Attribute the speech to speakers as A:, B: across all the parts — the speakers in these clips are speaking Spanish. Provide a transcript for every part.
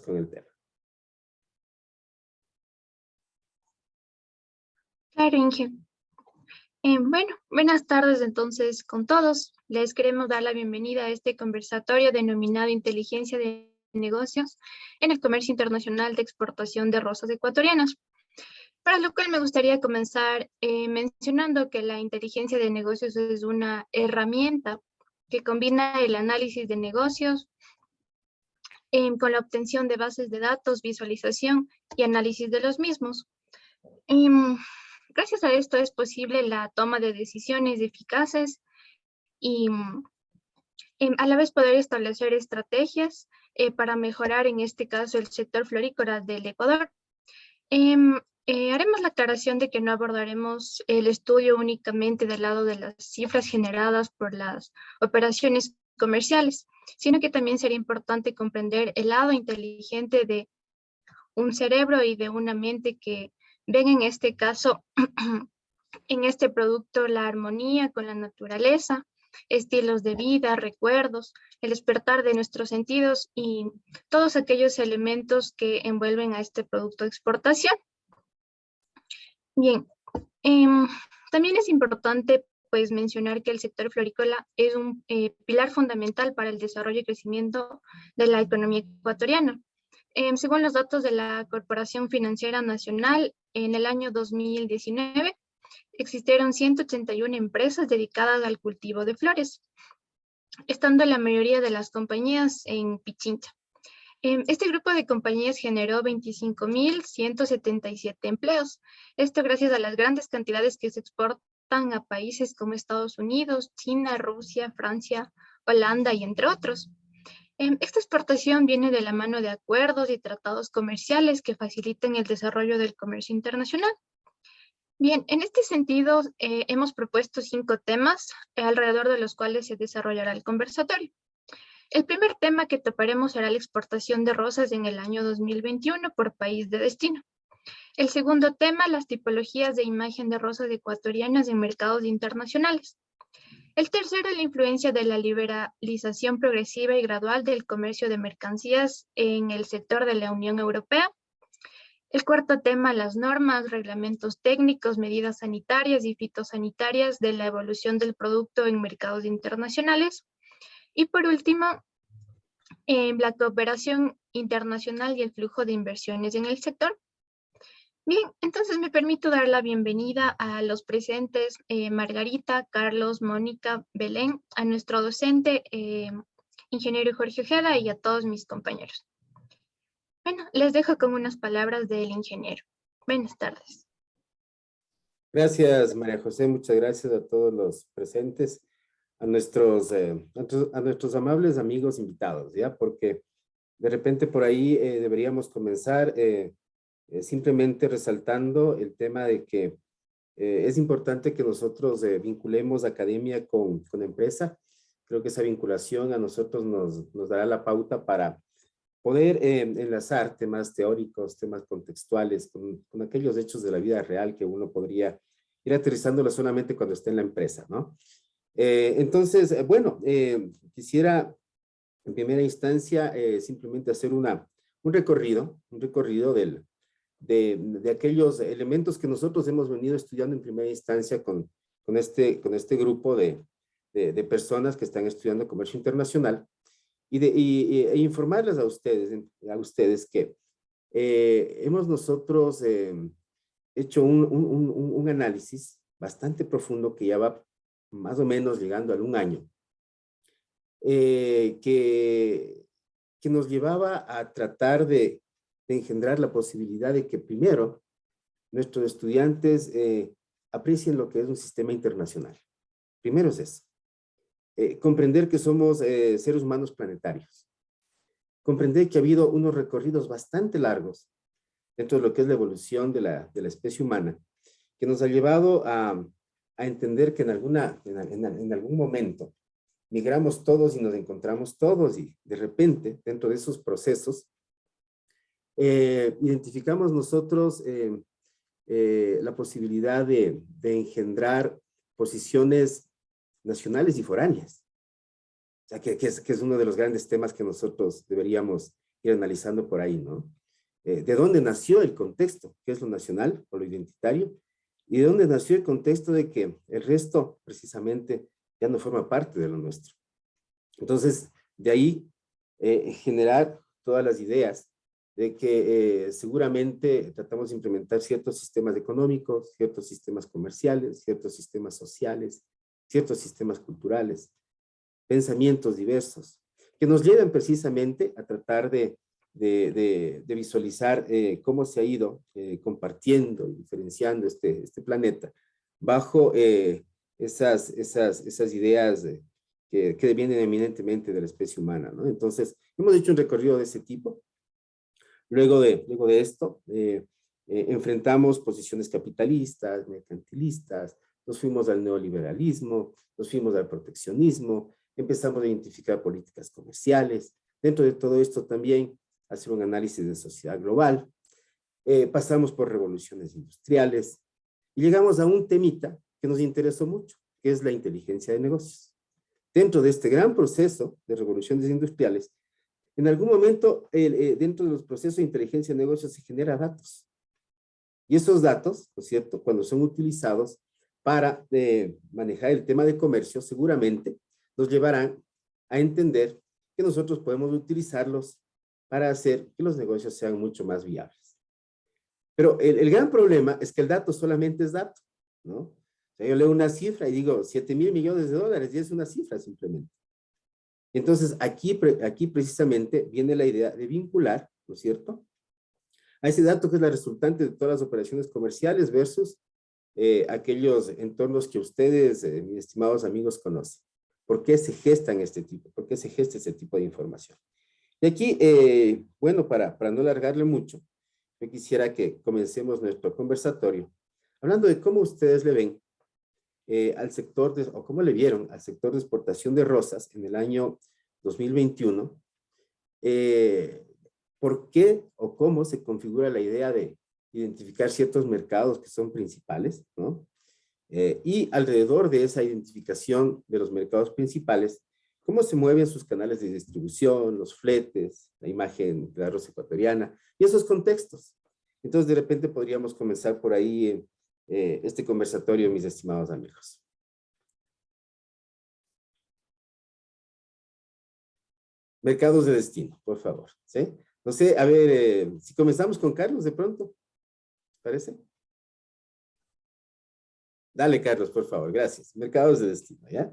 A: con el tema.
B: Claro, Inge. Bueno, buenas tardes entonces con todos. Les queremos dar la bienvenida a este conversatorio denominado Inteligencia de Negocios en el Comercio Internacional de Exportación de Rosas Ecuatorianas. Para lo cual me gustaría comenzar mencionando que la inteligencia de negocios es una herramienta que combina el análisis de negocios con la obtención de bases de datos, visualización y análisis de los mismos. Gracias a esto es posible la toma de decisiones eficaces y a la vez poder establecer estrategias para mejorar en este caso el sector florícola del Ecuador. Haremos la aclaración de que no abordaremos el estudio únicamente del lado de las cifras generadas por las operaciones comerciales, sino que también sería importante comprender el lado inteligente de un cerebro y de una mente que ven en este caso, en este producto, la armonía con la naturaleza, estilos de vida, recuerdos, el despertar de nuestros sentidos y todos aquellos elementos que envuelven a este producto de exportación. Bien, también es importante pues mencionar que el sector florícola es un pilar fundamental para el desarrollo y crecimiento de la economía ecuatoriana. Según los datos de la Corporación Financiera Nacional, en el año 2019 existieron 181 empresas dedicadas al cultivo de flores, estando la mayoría de las compañías en Pichincha. Este grupo de compañías generó 25.177 empleos. Esto gracias a las grandes cantidades que se exportan a países como Estados Unidos, China, Rusia, Francia, Holanda y entre otros. Esta exportación viene de la mano de acuerdos y tratados comerciales que facilitan el desarrollo del comercio internacional. Bien, en este sentido, hemos propuesto 5 temas alrededor de los cuales se desarrollará el conversatorio. El primer tema que toparemos será la exportación de rosas en el año 2021 por país de destino. El segundo tema, las tipologías de imagen de rosas ecuatorianas en mercados internacionales. El tercero, la influencia de la liberalización progresiva y gradual del comercio de mercancías en el sector de la Unión Europea. El cuarto tema, las normas, reglamentos técnicos, medidas sanitarias y fitosanitarias de la evolución del producto en mercados internacionales. Y por último, la cooperación internacional y el flujo de inversiones en el sector. Bien, entonces me permito dar la bienvenida a los presentes, Margarita, Carlos, Mónica, Belén, a nuestro docente, ingeniero Jorge Ojeda, y a todos mis compañeros. Bueno, les dejo con unas palabras del ingeniero. Buenas tardes.
A: Gracias, María José. Muchas gracias a todos los presentes, a nuestros amables amigos invitados, ¿ya? Porque de repente por ahí deberíamos comenzar simplemente resaltando el tema de que es importante que nosotros vinculemos academia con empresa. Creo que esa vinculación a nosotros nos dará la pauta para poder enlazar temas teóricos, temas contextuales, con aquellos hechos de la vida real que uno podría ir aterrizándolo solamente cuando esté en la empresa, ¿no? Entonces, bueno, quisiera en primera instancia simplemente hacer un recorrido de aquellos elementos que nosotros hemos venido estudiando en primera instancia con este grupo de personas que están estudiando comercio internacional e informarles a ustedes que hemos nosotros hecho un análisis bastante profundo que ya va más o menos llegando a un año, que nos llevaba a tratar de engendrar la posibilidad de que primero nuestros estudiantes aprecien lo que es un sistema internacional. Primero es eso. Comprender que somos seres humanos planetarios. Comprender que ha habido unos recorridos bastante largos dentro de lo que es la evolución de la especie humana, que nos ha llevado a entender que en algún momento migramos todos y nos encontramos todos y de repente dentro de esos procesos identificamos nosotros la posibilidad de engendrar posiciones nacionales y foráneas. O sea, que es uno de los grandes temas que nosotros deberíamos ir analizando por ahí, ¿no? ¿De dónde nació el contexto? ¿Qué es lo nacional o lo identitario? ¿Y de dónde nació el contexto de que el resto, precisamente, ya no forma parte de lo nuestro? Entonces, de ahí generar todas las ideas de que seguramente tratamos de implementar ciertos sistemas económicos, ciertos sistemas comerciales, ciertos sistemas sociales, ciertos sistemas culturales, pensamientos diversos, que nos llevan precisamente a tratar de visualizar cómo se ha ido compartiendo y diferenciando este planeta bajo esas ideas que vienen eminentemente de la especie humana, ¿no? Entonces, hemos hecho un recorrido de ese tipo. Luego de esto, enfrentamos posiciones capitalistas, mercantilistas, nos fuimos al neoliberalismo, nos fuimos al proteccionismo, empezamos a identificar políticas comerciales. Dentro de todo esto también hacer un análisis de sociedad global. Pasamos por revoluciones industriales y llegamos a un temita que nos interesó mucho, que es la inteligencia de negocios. Dentro de este gran proceso de revoluciones industriales, en algún momento, dentro de los procesos de inteligencia de negocios se generan datos. Y esos datos, ¿no es cierto?, cuando son utilizados para manejar el tema de comercio, seguramente nos llevarán a entender que nosotros podemos utilizarlos para hacer que los negocios sean mucho más viables. Pero el gran problema es que el dato solamente es dato, ¿no? O sea, yo leo una cifra y digo 7,000 millones de dólares y es una cifra simplemente. Entonces, aquí precisamente viene la idea de vincular, ¿no es cierto?, a ese dato que es la resultante de todas las operaciones comerciales versus aquellos entornos que ustedes, mis estimados amigos, conocen. ¿Por qué se gestan este tipo? ¿Por qué se gesta ese tipo de información? Y aquí, bueno, para no alargarle mucho, yo quisiera que comencemos nuestro conversatorio hablando de cómo ustedes le ven al sector, o cómo le vieron al sector de exportación de rosas en el año 2021, por qué o cómo se configura la idea de identificar ciertos mercados que son principales, ¿no? Y alrededor de esa identificación de los mercados principales, cómo se mueven sus canales de distribución, los fletes, la imagen de la rosa ecuatoriana y esos contextos. Entonces, de repente podríamos comenzar por ahí este conversatorio, mis estimados amigos. Mercados de destino, por favor, ¿sí? No sé, a ver, si comenzamos con Carlos de pronto, ¿parece? Dale, Carlos, por favor, gracias. Mercados de destino, ¿ya?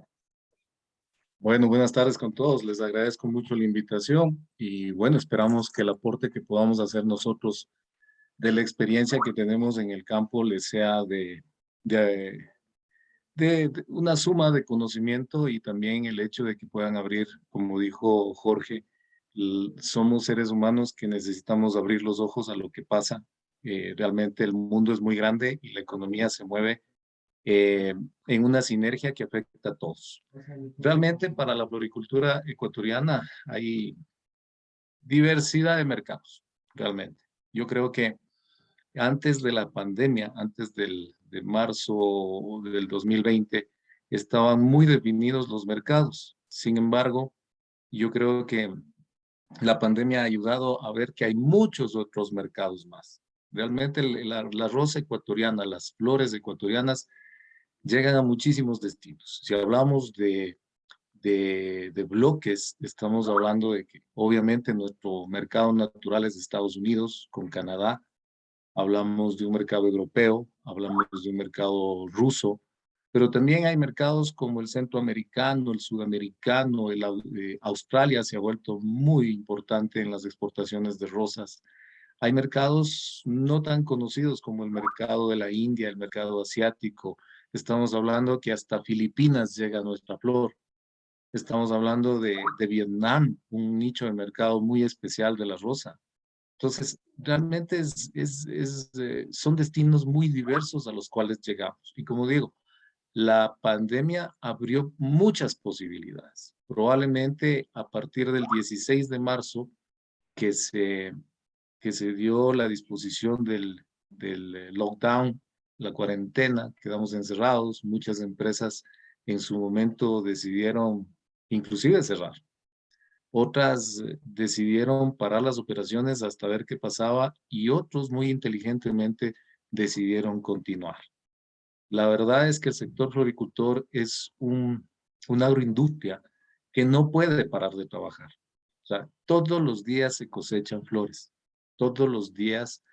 C: Bueno, buenas tardes con todos. Les agradezco mucho la invitación y bueno, esperamos que el aporte que podamos hacer nosotros de la experiencia que tenemos en el campo les sea de, de una suma de conocimiento y también el hecho de que puedan abrir, como dijo Jorge, somos seres humanos que necesitamos abrir los ojos a lo que pasa. Realmente el mundo es muy grande y la economía se mueve en una sinergia que afecta a todos. Realmente para la floricultura ecuatoriana hay diversidad de mercados, realmente. Yo creo que antes de la pandemia, antes de marzo del 2020, estaban muy definidos los mercados. Sin embargo, yo creo que la pandemia ha ayudado a ver que hay muchos otros mercados más. Realmente la rosa ecuatoriana, las flores ecuatorianas llegan a muchísimos destinos. Si hablamos de bloques, estamos hablando de que obviamente nuestro mercado natural es Estados Unidos con Canadá, hablamos de un mercado europeo, hablamos de un mercado ruso, pero también hay mercados como el centroamericano, el sudamericano, Australia se ha vuelto muy importante en las exportaciones de rosas. Hay mercados no tan conocidos como el mercado de la India, el mercado asiático. Estamos hablando que hasta Filipinas llega nuestra flor. Estamos hablando de Vietnam, un nicho de mercado muy especial de la rosa. Entonces, realmente son destinos muy diversos a los cuales llegamos. Y como digo, la pandemia abrió muchas posibilidades. Probablemente a partir del 16 de marzo, que se, que se dio la disposición del lockdown, la cuarentena, quedamos encerrados, muchas empresas en su momento decidieron inclusive cerrar. Otras decidieron parar las operaciones hasta ver qué pasaba y otros muy inteligentemente decidieron continuar. La verdad es que el sector floricultor es una agroindustria que no puede parar de trabajar. O sea, todos los días se cosechan flores, todos los días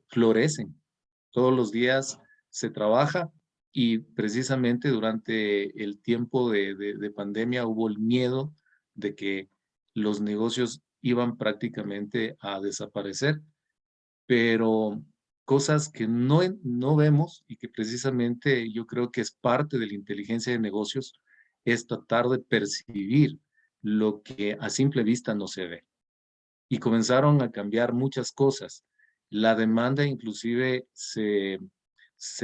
C: florecen, todos los días se trabaja y precisamente durante el tiempo de pandemia hubo el miedo de que los negocios iban prácticamente a desaparecer, pero cosas que no vemos y que precisamente yo creo que es parte de la inteligencia de negocios es tratar de percibir lo que a simple vista no se ve. Y comenzaron a cambiar muchas cosas. La demanda inclusive se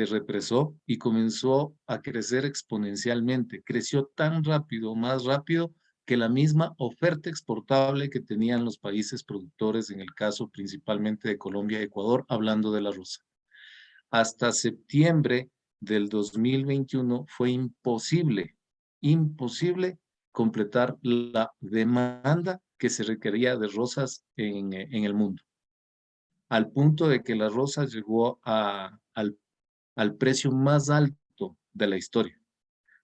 C: represó y comenzó a crecer exponencialmente. Creció tan rápido, más rápido, que la misma oferta exportable que tenían los países productores, en el caso principalmente de Colombia y Ecuador, hablando de la rosa. Hasta septiembre del 2021 fue imposible completar la demanda que se requería de rosas en el mundo, al punto de que la rosa llegó al precio más alto de la historia.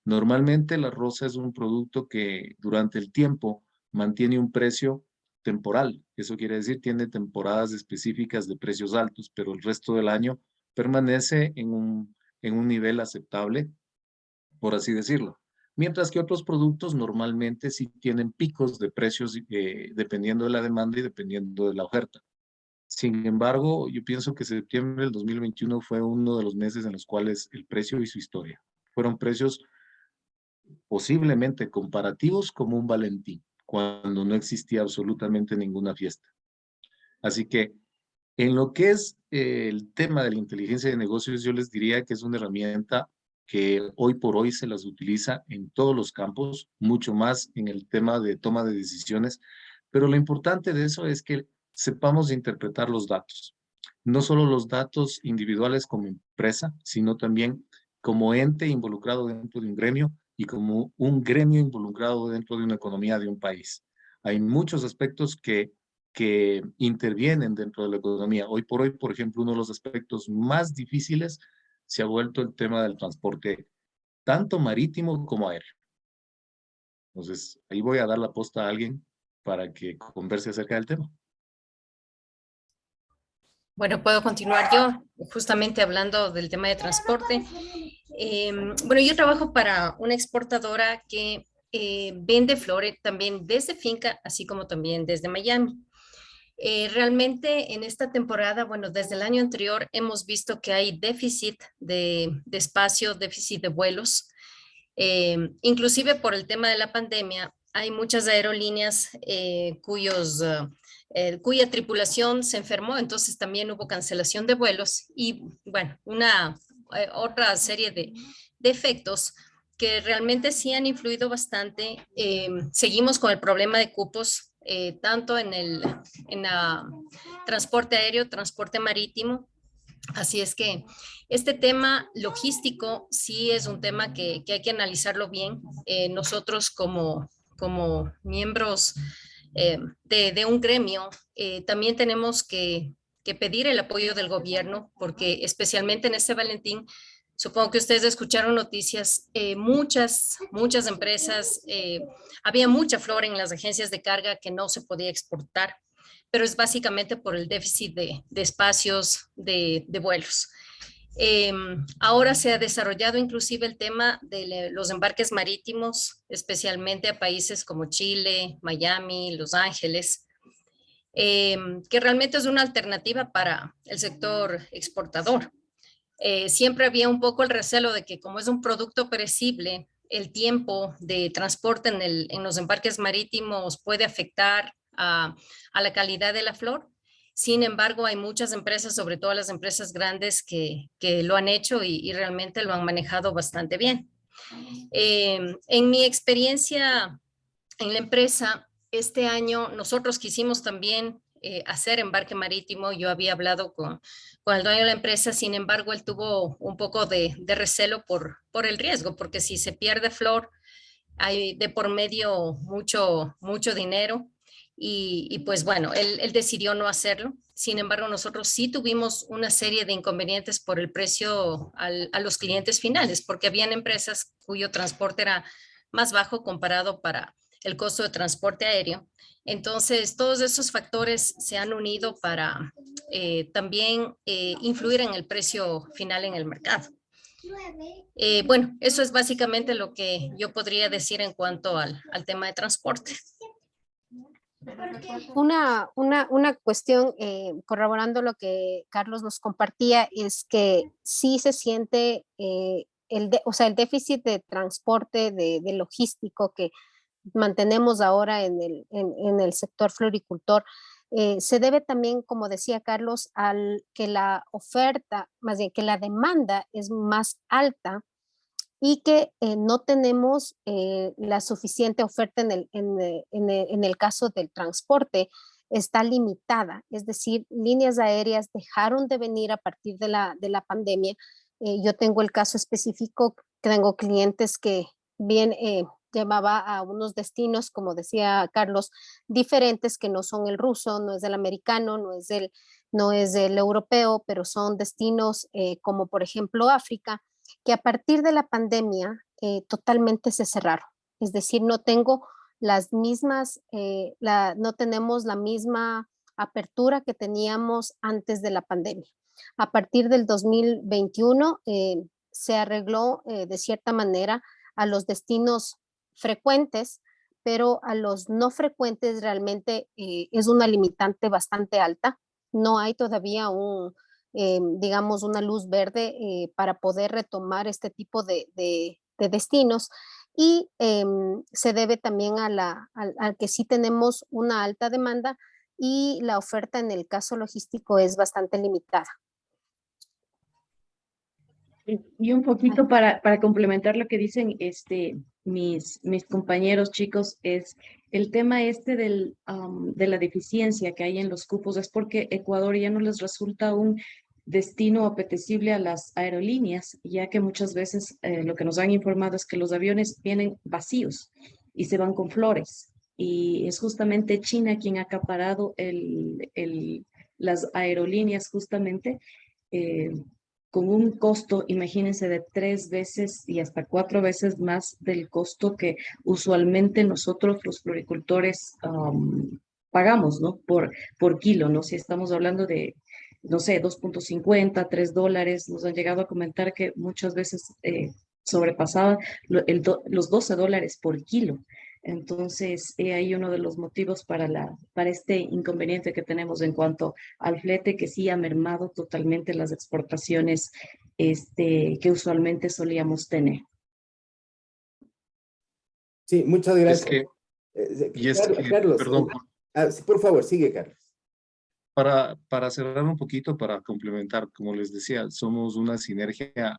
C: Normalmente la rosa es un producto que durante el tiempo mantiene un precio temporal. Eso quiere decir, tiene temporadas específicas de precios altos, pero el resto del año permanece en un nivel aceptable, por así decirlo. Mientras que otros productos normalmente sí tienen picos de precios dependiendo de la demanda y dependiendo de la oferta. Sin embargo, yo pienso que septiembre del 2021 fue uno de los meses en los cuales el precio hizo historia. Fueron precios posiblemente comparativos como un Valentín, cuando no existía absolutamente ninguna fiesta. Así que en lo que es el tema de la inteligencia de negocios, yo les diría que es una herramienta que hoy por hoy se las utiliza en todos los campos, mucho más en el tema de toma de decisiones, pero lo importante de eso es que sepamos interpretar los datos, no solo los datos individuales como empresa, sino también como ente involucrado dentro de un gremio y como un gremio involucrado dentro de una economía de un país. Hay muchos aspectos que intervienen dentro de la economía. Hoy por hoy, por ejemplo, uno de los aspectos más difíciles se ha vuelto el tema del transporte, tanto marítimo como aéreo. Entonces, ahí voy a dar la posta a alguien para que converse acerca del tema.
D: Bueno, puedo continuar yo, justamente hablando del tema de transporte. Bueno, yo trabajo para una exportadora que vende flores también desde finca, así como también desde Miami. Realmente en esta temporada, bueno, desde el año anterior hemos visto que hay déficit de espacio, déficit de vuelos. Inclusive por el tema de la pandemia, hay muchas aerolíneas cuya tripulación se enfermó, entonces también hubo cancelación de vuelos y, bueno, otra serie de efectos que realmente sí han influido bastante. Seguimos con el problema de cupos, tanto en transporte aéreo, transporte marítimo. Así es que este tema logístico sí es un tema que hay que analizarlo bien. Nosotros como miembros de un gremio, también tenemos que pedir el apoyo del gobierno, porque especialmente en este Valentín, supongo que ustedes escucharon noticias, muchas empresas, había mucha flora en las agencias de carga que no se podía exportar, pero es básicamente por el déficit de espacios de vuelos. Ahora se ha desarrollado inclusive el tema de los embarques marítimos, especialmente a países como Chile, Miami, Los Ángeles, que realmente es una alternativa para el sector exportador. Siempre había un poco el recelo de que como es un producto perecible, el tiempo de transporte en los embarques marítimos puede afectar a la calidad de la flor. Sin embargo, hay muchas empresas, sobre todo las empresas grandes, que lo han hecho y realmente lo han manejado bastante bien. En mi experiencia en la empresa, este año nosotros quisimos también hacer embarque marítimo. Yo había hablado con el dueño de la empresa, sin embargo, él tuvo un poco de recelo por el riesgo, porque si se pierde flor, hay de por medio mucho dinero y pues bueno, él decidió no hacerlo. Sin embargo, nosotros sí tuvimos una serie de inconvenientes por el precio a los clientes finales, porque habían empresas cuyo transporte era más bajo comparado para el costo de transporte aéreo. Entonces, todos esos factores se han unido para también influir en el precio final en el mercado. Bueno, eso es básicamente lo que yo podría decir en cuanto al tema de transporte.
E: Una cuestión, corroborando lo que Carlos nos compartía, es que sí se siente o sea, el déficit de transporte, de logístico que mantenemos ahora en el sector floricultor, se debe también, como decía Carlos, al que la oferta, más bien que la demanda es más alta y que no tenemos la suficiente oferta en el caso del transporte, está limitada. Es decir, líneas aéreas dejaron de venir a partir de la pandemia. Yo tengo el caso específico, tengo clientes que bien llevaba a unos destinos, como decía Carlos, diferentes que no son el ruso, no es el americano, no es del europeo, pero son destinos como por ejemplo África, que a partir de la pandemia totalmente se cerraron. Es decir, no tengo las mismas, no tenemos la misma apertura que teníamos antes de la pandemia. A partir del 2021 se arregló de cierta manera a los destinos frecuentes, pero a los no frecuentes realmente es una limitante bastante alta. No hay todavía digamos, una luz verde para poder retomar este tipo de destinos. Y se debe también a que sí tenemos una alta demanda y la oferta en el caso logístico es bastante limitada.
F: Y un poquito para complementar lo que dicen mis compañeros chicos, es el tema de la deficiencia que hay en los cupos, es porque Ecuador ya no les resulta un destino apetecible a las aerolíneas, ya que muchas veces lo que nos han informado es que los aviones vienen vacíos y se van con flores. Y es justamente China quien ha acaparado las aerolíneas justamente. Con un costo, imagínense, de 3 veces y hasta 4 veces más del costo que usualmente nosotros los floricultores pagamos, ¿no? Por kilo, ¿no? Si estamos hablando de, no sé, 2.50, $3, nos han llegado a comentar que muchas veces sobrepasaban los $12 por kilo. Entonces, ahí uno de los motivos para este inconveniente que tenemos en cuanto al flete, que sí ha mermado totalmente las exportaciones que usualmente solíamos tener.
A: Sí, muchas gracias.
C: Carlos, perdón.
A: Sí, por favor, sigue, Carlos.
C: Para cerrar un poquito, para complementar, como les decía, somos una sinergia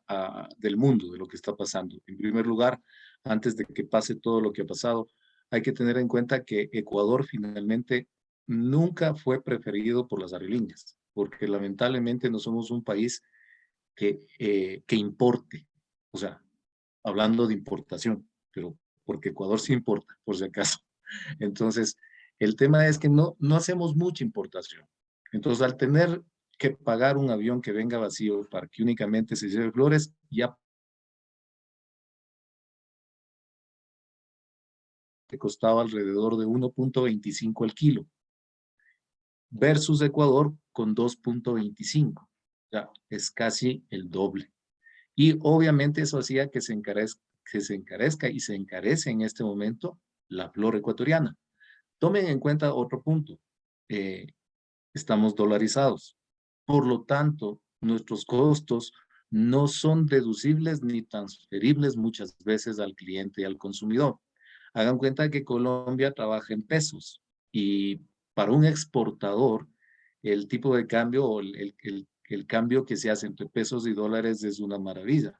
C: del mundo, de lo que está pasando. En primer lugar, antes de que pase todo lo que ha pasado, hay que tener en cuenta que Ecuador finalmente nunca fue preferido por las aerolíneas, porque lamentablemente no somos un país que importe, o sea, hablando de importación, pero porque Ecuador sí importa, por si acaso. Entonces, el tema es que no hacemos mucha importación. Entonces, al tener que pagar un avión que venga vacío para que únicamente se lleve flores, ya te costaba alrededor de 1.25 el kilo, versus Ecuador con 2.25. Ya es casi el doble. Y obviamente eso hacía que se encarezca y se encarece en este momento la flor ecuatoriana. Tomen en cuenta otro punto. Estamos dolarizados. Por lo tanto, nuestros costos no son deducibles ni transferibles muchas veces al cliente y al consumidor. Hagan cuenta que Colombia trabaja en pesos y para un exportador el tipo de cambio o el cambio que se hace entre pesos y dólares es una maravilla.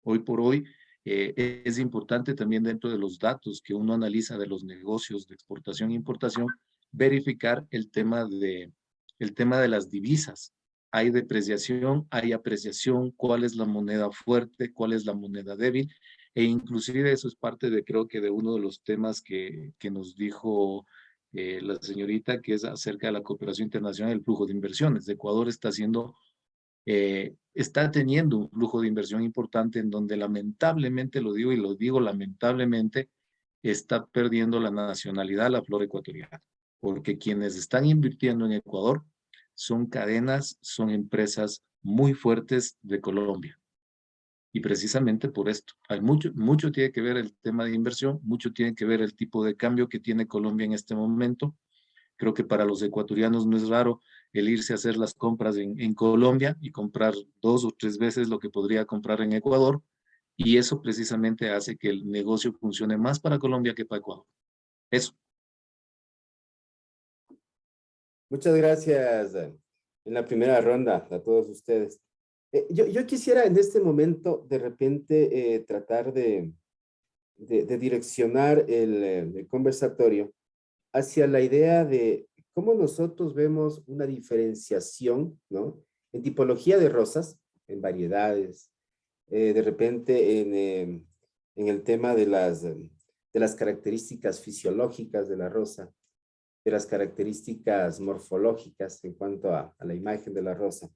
C: Hoy por hoy es importante también dentro de los datos que uno analiza de los negocios de exportación e importación, verificar el tema de las divisas. Hay depreciación, hay apreciación, cuál es la moneda fuerte, cuál es la moneda débil. E inclusive eso es parte de, creo que de uno de los temas que nos dijo la señorita, que es acerca de la cooperación internacional, el flujo de inversiones. Ecuador está teniendo un flujo de inversión importante en donde lamentablemente, lo digo y lo digo lamentablemente, está perdiendo la nacionalidad la flora ecuatoriana, porque quienes están invirtiendo en Ecuador son cadenas, son empresas muy fuertes de Colombia. Y precisamente por esto, hay mucho tiene que ver el tema de inversión, mucho tiene que ver el tipo de cambio que tiene Colombia en este momento. Creo que para los ecuatorianos no es raro el irse a hacer las compras en Colombia y comprar 2 o 3 veces lo que podría comprar en Ecuador. Y eso precisamente hace que el negocio funcione más para Colombia que para Ecuador. Eso.
A: Muchas gracias en la primera ronda a todos ustedes. Yo quisiera en este momento de repente tratar de direccionar el conversatorio hacia la idea de cómo nosotros vemos una diferenciación, ¿no? En tipología de rosas, en variedades, de repente en el tema de las características fisiológicas de la rosa, de las características morfológicas en cuanto a la imagen de la rosa.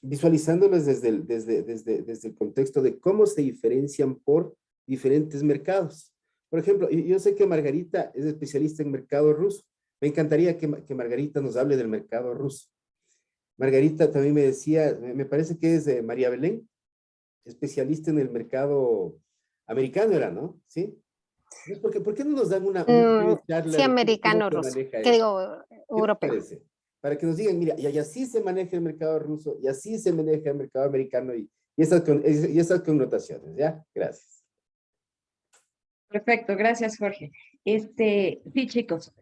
A: Visualizándolas desde el contexto de cómo se diferencian por diferentes mercados. Por ejemplo, yo sé que Margarita es especialista en mercado ruso. Me encantaría que Margarita nos hable del mercado ruso. Margarita también me decía, me parece que es María Belén, especialista en el mercado americano era, ¿no? ¿Sí? Entonces, ¿por qué no nos dan una charla
E: Sí,
A: de cómo
E: americano,
A: se
E: ruso,
A: maneja
E: que
A: esto?
E: digo,
A: ¿Qué les
E: europeo.
A: parece? Para que nos digan, mira, y así se maneja el mercado ruso, y así se maneja el mercado americano, y esas connotaciones, ¿ya? Gracias.
F: Perfecto, gracias, Jorge. Sí, chicos,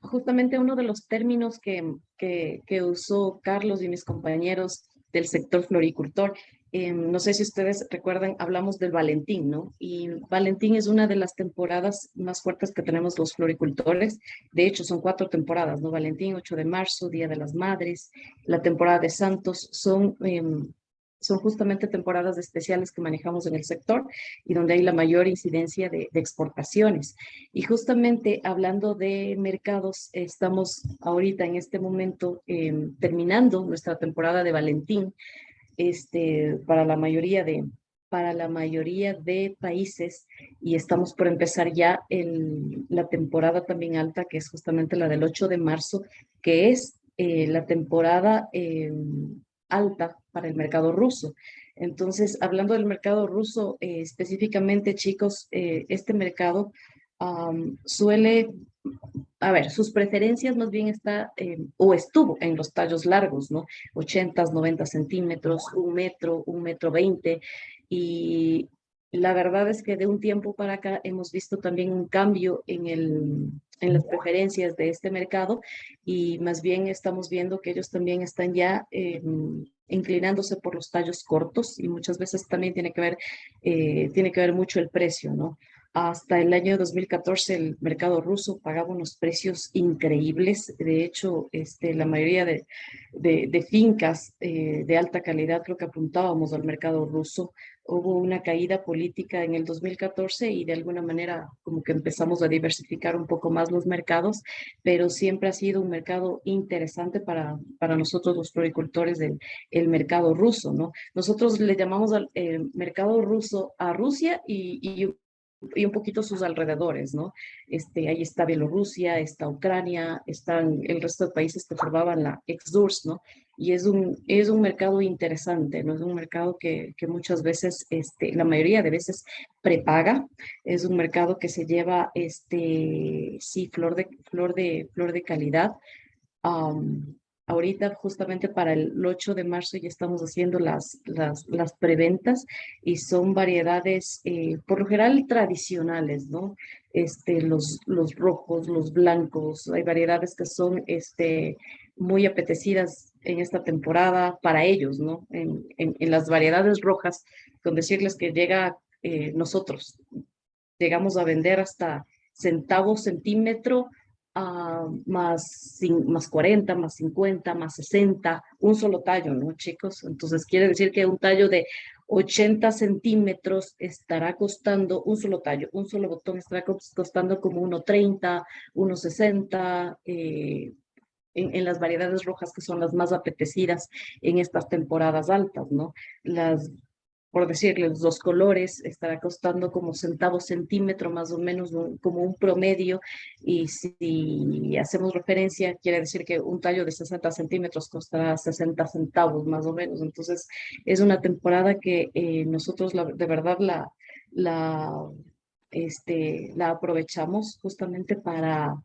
F: justamente uno de los términos que usó Carlos y mis compañeros del sector floricultor, no sé si ustedes recuerdan, hablamos del Valentín, ¿no? Y Valentín es una de las temporadas más fuertes que tenemos los floricultores. De hecho, son 4 temporadas, ¿no? Valentín, 8 de marzo, Día de las Madres, la temporada de Santos, son justamente temporadas especiales que manejamos en el sector y donde hay la mayor incidencia de exportaciones. Y justamente hablando de mercados, estamos ahorita en este momento terminando nuestra temporada de Valentín para la mayoría de países y estamos por empezar ya la temporada también alta, que es justamente la del 8 de marzo, que es la temporada alta para el mercado ruso. Entonces, hablando del mercado ruso, específicamente, chicos, este mercado suele, a ver, sus preferencias más bien o estuvo en los tallos largos, ¿no? 80, 90 centímetros, 1 metro, 1,20 m. Y la verdad es que de un tiempo para acá hemos visto también un cambio en las preferencias de este mercado y más bien estamos viendo que ellos también están ya inclinándose por los tallos cortos y muchas veces también tiene que ver mucho el precio, ¿no? Hasta el año 2014 el mercado ruso pagaba unos precios increíbles. De hecho, la mayoría de fincas de alta calidad creo que apuntábamos al mercado ruso. Hubo una caída política en el 2014 y de alguna manera como que empezamos a diversificar un poco más los mercados, pero siempre ha sido un mercado interesante para nosotros los floricultores del el mercado ruso, ¿no? Nosotros le llamamos al mercado ruso a Rusia y un poquito sus alrededores, ¿no? Ahí está Bielorrusia, está Ucrania, están el resto de países que formaban la ex-URSS, ¿no? Y es un mercado interesante, ¿no? Es un mercado que muchas veces, la mayoría de veces prepaga, es un mercado que se lleva, sí, flor de calidad. Ahorita justamente para el 8 de marzo ya estamos haciendo las preventas y son variedades por lo general tradicionales, ¿no? Los rojos, los blancos, hay variedades que son muy apetecidas en esta temporada para ellos, ¿no? En las variedades rojas, con decirles que nosotros llegamos a vender hasta centavos centímetro, más 40, más 50, más 60, un solo tallo, ¿no, chicos? Entonces quiere decir que un tallo de 80 centímetros estará costando un solo tallo, un solo botón estará costando como 1.30, 1.60, en las variedades rojas que son las más apetecidas en estas temporadas altas, ¿no? Las, por decirles, los dos colores estará costando como centavos centímetro, más o menos como un promedio, y si hacemos referencia, quiere decir que un tallo de 60 centímetros costará 60 centavos, más o menos. Entonces, es una temporada que nosotros de verdad la aprovechamos justamente para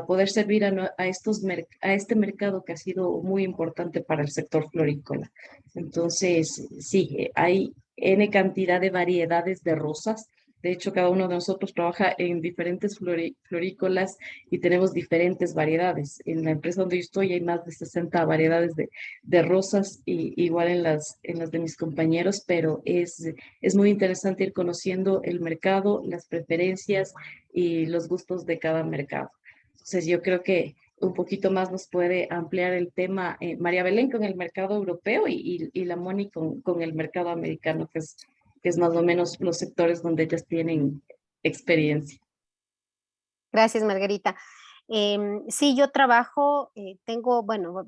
F: poder servir a este mercado que ha sido muy importante para el sector florícola. Entonces, sí, hay N cantidad de variedades de rosas. De hecho, cada uno de nosotros trabaja en diferentes florícolas y tenemos diferentes variedades. En la empresa donde yo estoy hay más de 60 variedades de rosas, y igual en las de mis compañeros, pero es muy interesante ir conociendo el mercado, las preferencias y los gustos de cada mercado. Entonces, yo creo que un poquito más nos puede ampliar el tema María Belén con el mercado europeo y la Moni con el mercado americano, que es más o menos los sectores donde ellas tienen experiencia.
E: Gracias, Margarita. Sí, yo trabajo, tengo, bueno,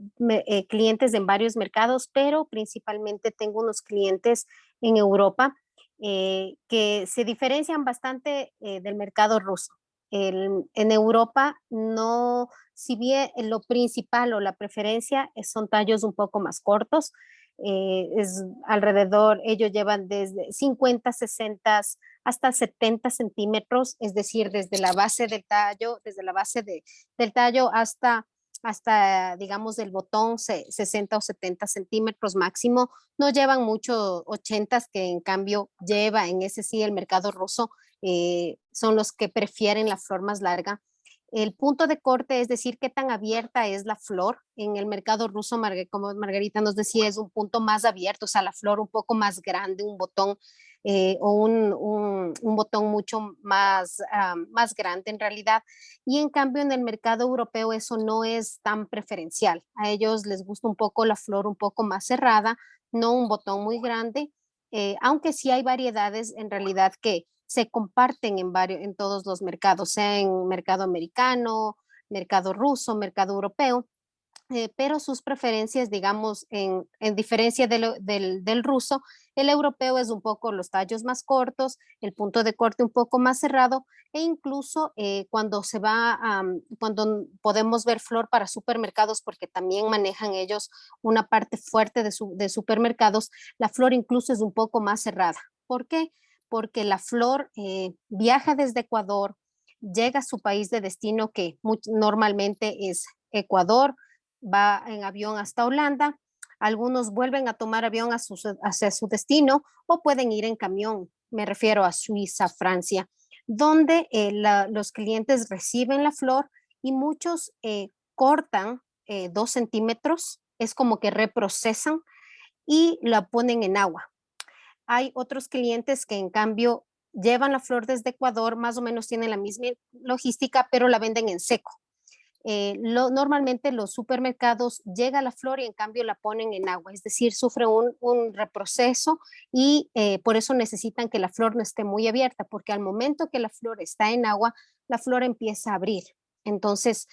E: clientes en varios mercados, pero principalmente tengo unos clientes en Europa que se diferencian bastante del mercado ruso. En Europa no, si bien lo principal o la preferencia son tallos un poco más cortos, es alrededor, ellos llevan desde 50, 60 hasta 70 centímetros, es decir, desde la base del tallo, desde la base del tallo hasta, digamos, el botón 60 o 70 centímetros máximo. No llevan mucho 80, que en cambio lleva en ese sí el mercado ruso, son los que prefieren la flor más larga. El punto de corte, es decir, qué tan abierta es la flor. En el mercado ruso, como Margarita nos decía, es un punto más abierto, o sea, la flor un poco más grande, un botón o un botón mucho más, más grande en realidad. Y en cambio en el mercado europeo eso no es tan preferencial. A ellos les gusta un poco la flor un poco más cerrada, no un botón muy grande, aunque sí hay variedades en realidad que se comparten en todos los mercados, sea en mercado americano, mercado ruso, mercado europeo, pero sus preferencias, digamos, en diferencia del ruso, el europeo es un poco los tallos más cortos, el punto de corte un poco más cerrado, e incluso cuando podemos ver flor para supermercados, porque también manejan ellos una parte fuerte de supermercados, la flor incluso es un poco más cerrada. ¿Por qué? Porque la flor viaja desde Ecuador, llega a su país de destino, que normalmente es Ecuador, va en avión hasta Holanda, algunos vuelven a tomar avión hacia su destino o pueden ir en camión, me refiero a Suiza, Francia, donde los clientes reciben la flor y muchos cortan 2 centímetros, es como que reprocesan y la ponen en agua. Hay otros clientes que en cambio llevan la flor desde Ecuador, más o menos tienen la misma logística, pero la venden en seco. Normalmente los supermercados llega la flor y en cambio la ponen en agua, es decir, sufre un reproceso y por eso necesitan que la flor no esté muy abierta, porque al momento que la flor está en agua, la flor empieza a abrir. Entonces,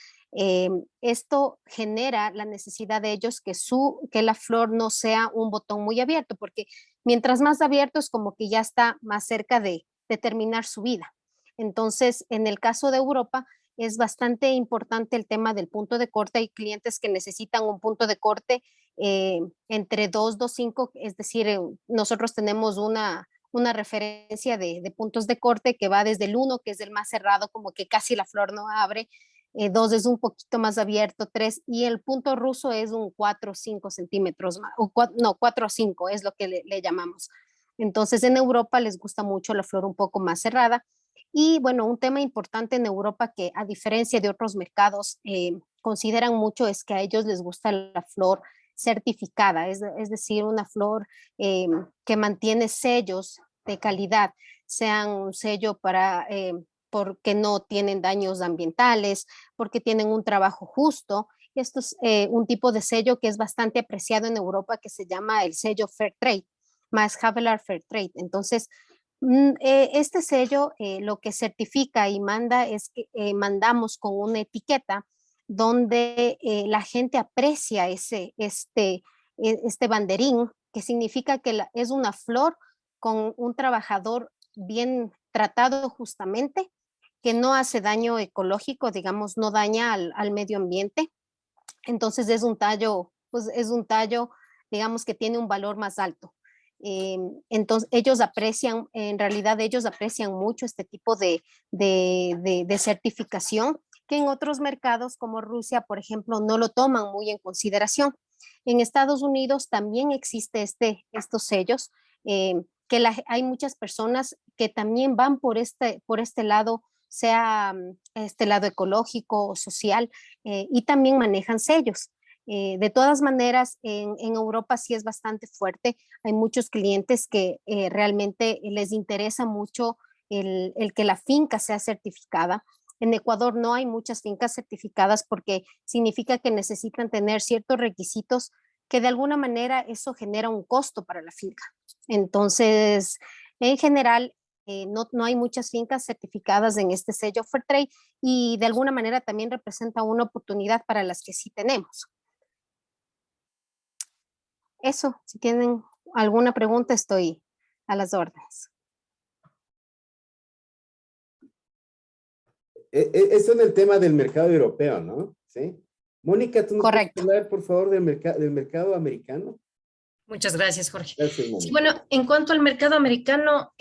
E: esto genera la necesidad de ellos que la flor no sea un botón muy abierto, porque mientras más abierto es como que ya está más cerca de terminar su vida. Entonces, en el caso de Europa, es bastante importante el tema del punto de corte. Hay clientes que necesitan un punto de corte entre 2, 2.5, es decir, nosotros tenemos una referencia de puntos de corte que va desde el 1, que es el más cerrado, como que casi la flor no abre, 2 es un poquito más abierto, 3, y el punto ruso es un 4 o 5 centímetros, no, 4 o 5 es lo que le llamamos. Entonces en Europa les gusta mucho la flor un poco más cerrada. Y bueno, un tema importante en Europa que a diferencia de otros mercados consideran mucho es que a ellos les gusta la flor certificada, es decir, una flor que mantiene sellos de calidad, sean un sello porque no tienen daños ambientales, porque tienen un trabajo justo. Esto es un tipo de sello que es bastante apreciado en Europa, que se llama el sello Fair Trade. más Havelar Fair Trade. Entonces, este sello lo que certifica y manda es que mandamos con una etiqueta donde la gente aprecia este banderín, que significa que es una flor con un trabajador bien tratado justamente, que no hace daño ecológico, digamos, no daña al medio ambiente. Entonces es un tallo, pues es un tallo, digamos, que tiene un valor más alto. Entonces ellos aprecian, en realidad ellos aprecian mucho este tipo de certificación, que en otros mercados como Rusia, por ejemplo, no lo toman muy en consideración. En Estados Unidos también existe estos sellos, que hay muchas personas que también van por este lado, sea este lado ecológico o social, y también manejan sellos. De todas maneras, en Europa sí es bastante fuerte. Hay muchos clientes que realmente les interesa mucho el que la finca sea certificada. En Ecuador no hay muchas fincas certificadas porque significa que necesitan tener ciertos requisitos que de alguna manera eso genera un costo para la finca. Entonces, en general, no hay muchas fincas certificadas en este sello Fairtrade y de alguna manera también representa una oportunidad para las que sí tenemos. Eso, si tienen alguna pregunta, estoy a las órdenes.
A: Eso en el tema del mercado europeo, ¿no? ¿Sí? Mónica, ¿tú nos puedes
E: Correcto.
A: hablar, por favor, del mercado americano?
D: Muchas gracias, Jorge.
A: Gracias,
D: Sí,
A: Mónica.
D: bueno, en cuanto al mercado americano,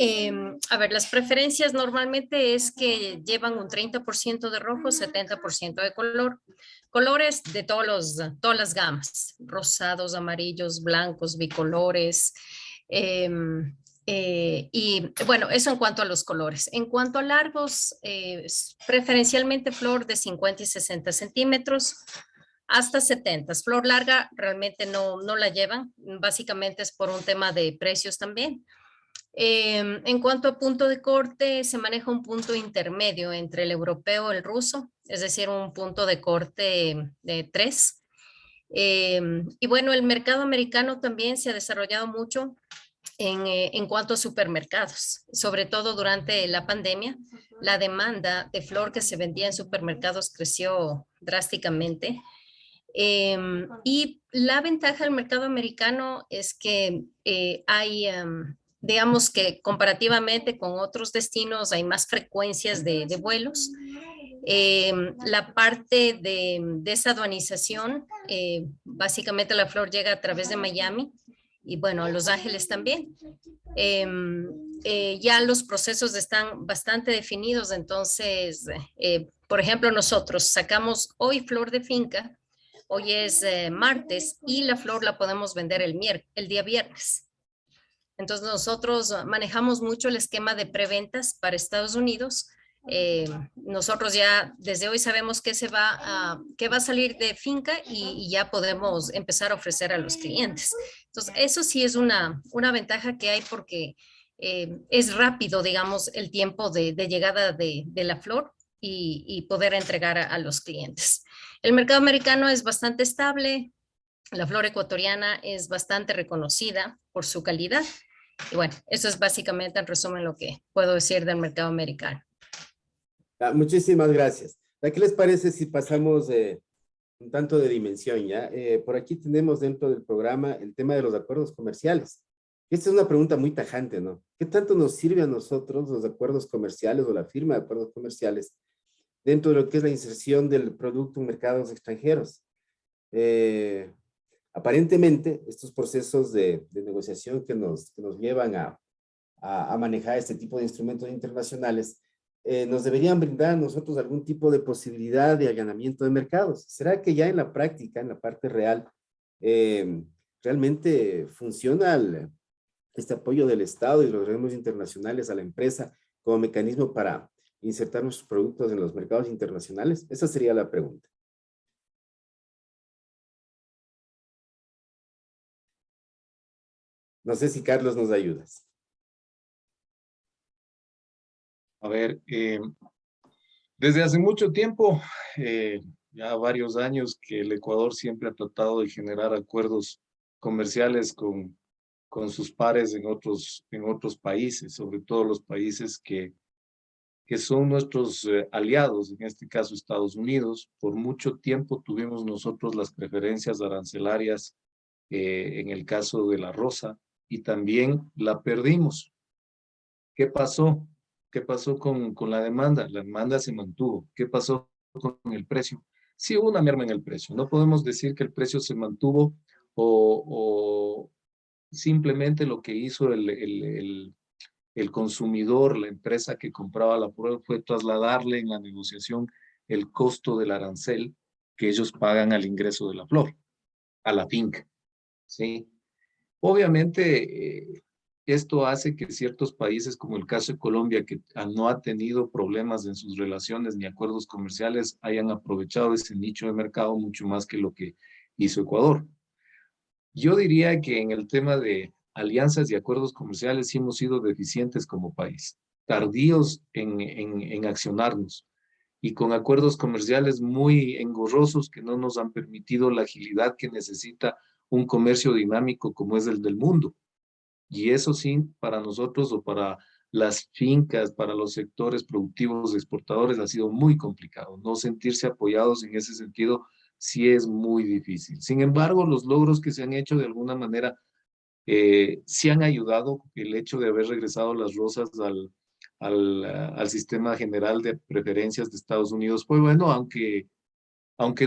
D: a ver, las preferencias normalmente es que llevan un 30% de rojo, 70% de color. Colores de todas las gamas, rosados, amarillos, blancos, bicolores. Y bueno, eso en cuanto a los colores. En cuanto a largos, preferencialmente flor de 50 y 60 centímetros, hasta 70. Flor larga realmente no la llevan, básicamente es por un tema de precios también. En cuanto a punto de corte, se maneja un punto intermedio entre el europeo y el ruso, es decir, un punto de corte de 3. Y bueno, el mercado americano también se ha desarrollado mucho en cuanto a supermercados, sobre todo durante la pandemia. La demanda de flor que se vendía en supermercados creció drásticamente. Y la ventaja del mercado americano es que hay, digamos que comparativamente con otros destinos, hay más frecuencias de vuelos. La parte de desaduanización, básicamente la flor llega a través de Miami y bueno, a Los Ángeles también. Ya los procesos están bastante definidos, entonces, por ejemplo, nosotros sacamos hoy flor de finca. Hoy es martes y la flor la podemos vender el día viernes. Entonces nosotros manejamos mucho el esquema de preventas para Estados Unidos. Nosotros ya desde hoy sabemos qué va a salir de finca y ya podemos empezar a ofrecer a los clientes. Entonces eso sí es una ventaja que hay porque es rápido, digamos, el tiempo de llegada de la flor y poder entregar a los clientes. El mercado americano es bastante estable, la flor ecuatoriana es bastante reconocida por su calidad. Y bueno, eso es básicamente en resumen lo que puedo decir del mercado americano.
A: Muchísimas gracias. ¿Qué les parece si pasamos un tanto de dimensión, ya? Por aquí tenemos dentro del programa el tema de los acuerdos comerciales. Esta es una pregunta muy tajante, ¿no? ¿Qué tanto nos sirve a nosotros los acuerdos comerciales o la firma de acuerdos comerciales dentro de lo que es la inserción del producto en mercados extranjeros? Aparentemente, estos procesos de negociación que nos llevan a manejar este tipo de instrumentos internacionales nos deberían brindar a nosotros algún tipo de posibilidad de allanamiento de mercados. ¿Será que ya en la práctica, en la parte real, realmente funciona este apoyo del Estado y los organismos internacionales a la empresa como mecanismo para insertar nuestros productos en los mercados internacionales? Esa sería la pregunta. No sé si Carlos nos ayudas.
C: A ver, desde hace mucho tiempo, ya varios años, que el Ecuador siempre ha tratado de generar acuerdos comerciales con con sus pares en otros países, sobre todo los países que son nuestros aliados, en este caso Estados Unidos. Por mucho tiempo tuvimos nosotros las preferencias arancelarias en el caso de la rosa y también la perdimos. ¿Qué pasó? ¿Qué pasó con la demanda? La demanda se mantuvo. ¿Qué pasó con el precio? Sí hubo una merma en el precio. No podemos decir que el precio se mantuvo o simplemente lo que hizo el consumidor, la empresa que compraba la prueba, fue trasladarle en la negociación el costo del arancel que ellos pagan al ingreso de la flor, a la finca, ¿sí? Obviamente, esto hace que ciertos países, como el caso de Colombia, que no ha tenido problemas en sus relaciones ni acuerdos comerciales, hayan aprovechado ese nicho de mercado mucho más que lo que hizo Ecuador. Yo diría que en el tema de alianzas y acuerdos comerciales sí hemos sido deficientes como país, tardíos en accionarnos y con acuerdos comerciales muy engorrosos que no nos han permitido la agilidad que necesita un comercio dinámico como es el del mundo. Y eso sí, para nosotros o para las fincas, para los sectores productivos exportadores ha sido muy complicado. No sentirse apoyados en ese sentido sí es muy difícil. Sin embargo, los logros que se han hecho de alguna manera sí han ayudado. El hecho de haber regresado las rosas al sistema general de preferencias de Estados Unidos fue bueno, aunque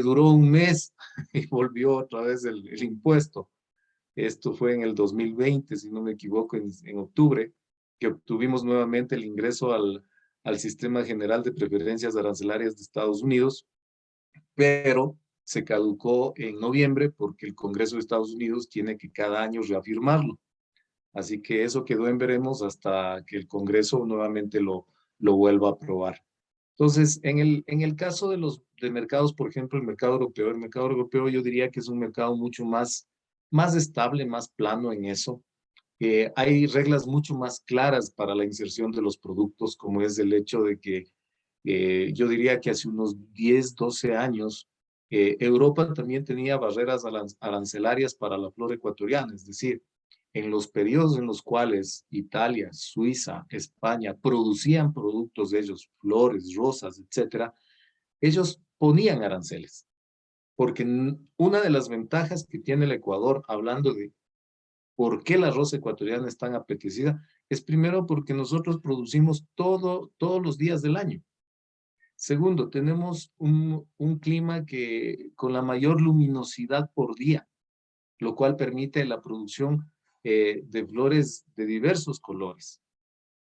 C: duró un mes y volvió otra vez el impuesto. Esto fue en el 2020, si no me equivoco, en octubre, que obtuvimos nuevamente el ingreso al sistema general de preferencias arancelarias de Estados Unidos, pero se caducó en noviembre porque el Congreso de Estados Unidos tiene que cada año reafirmarlo. Así que eso quedó en veremos hasta que el Congreso nuevamente lo vuelva a aprobar. Entonces, en el caso de mercados, por ejemplo, el mercado europeo yo diría que es un mercado mucho más estable, más plano en eso. Hay reglas mucho más claras para la inserción de los productos, como es el hecho de que yo diría que hace unos 10, 12 años, Europa también tenía barreras arancelarias para la flora ecuatoriana, es decir, en los periodos en los cuales Italia, Suiza, España producían productos de ellos, flores, rosas, etcétera, ellos ponían aranceles. Porque una de las ventajas que tiene el Ecuador, hablando de por qué la rosa ecuatoriana es tan apetecida, es primero porque nosotros producimos todos los días del año. Segundo, tenemos un clima con la mayor luminosidad por día, lo cual permite la producción de flores de diversos colores.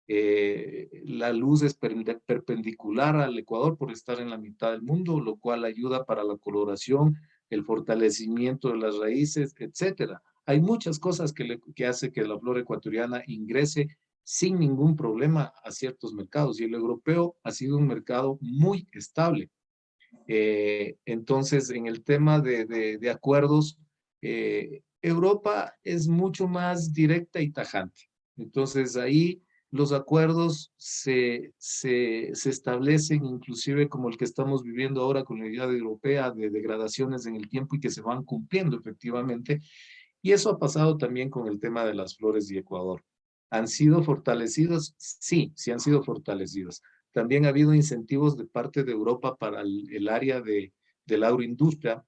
C: La luz es perpendicular al Ecuador por estar en la mitad del mundo, lo cual ayuda para la coloración, el fortalecimiento de las raíces, etcétera. Hay muchas cosas que hace que la flora ecuatoriana ingrese sin ningún problema a ciertos mercados, y el europeo ha sido un mercado muy estable. Entonces, en el tema de acuerdos, Europa es mucho más directa y tajante. Entonces, ahí los acuerdos se establecen inclusive como el que estamos viviendo ahora con la Unidad Europea, de degradaciones en el tiempo y que se van cumpliendo efectivamente. Y eso ha pasado también con el tema de las flores y Ecuador. ¿Han sido fortalecidos? Sí, sí han sido fortalecidos. También ha habido incentivos de parte de Europa para el área de la agroindustria,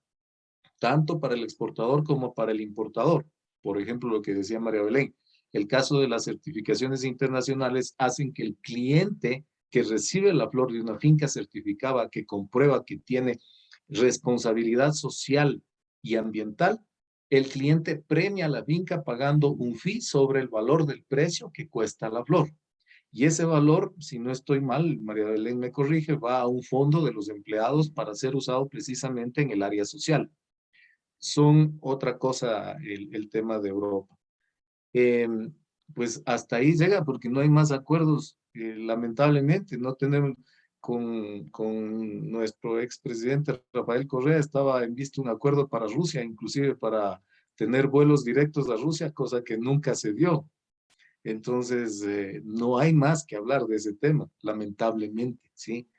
C: tanto para el exportador como para el importador. Por ejemplo, lo que decía María Belén, el caso de las certificaciones internacionales hacen que el cliente que recibe la flor de una finca certificada, que comprueba que tiene responsabilidad social y ambiental, el cliente premia a la finca pagando un fee sobre el valor del precio que cuesta la flor. Y ese valor, si no estoy mal, María Belén me corrige, va a un fondo de los empleados para ser usado precisamente en el área social. Son otra cosa el tema de Europa. Pues hasta ahí llega porque no hay más acuerdos, lamentablemente. No tenemos, con nuestro expresidente Rafael Correa estaba en vista un acuerdo para Rusia, inclusive para tener vuelos directos a Rusia, cosa que nunca se dio. Entonces, no hay más que hablar de ese tema, lamentablemente, ¿sí?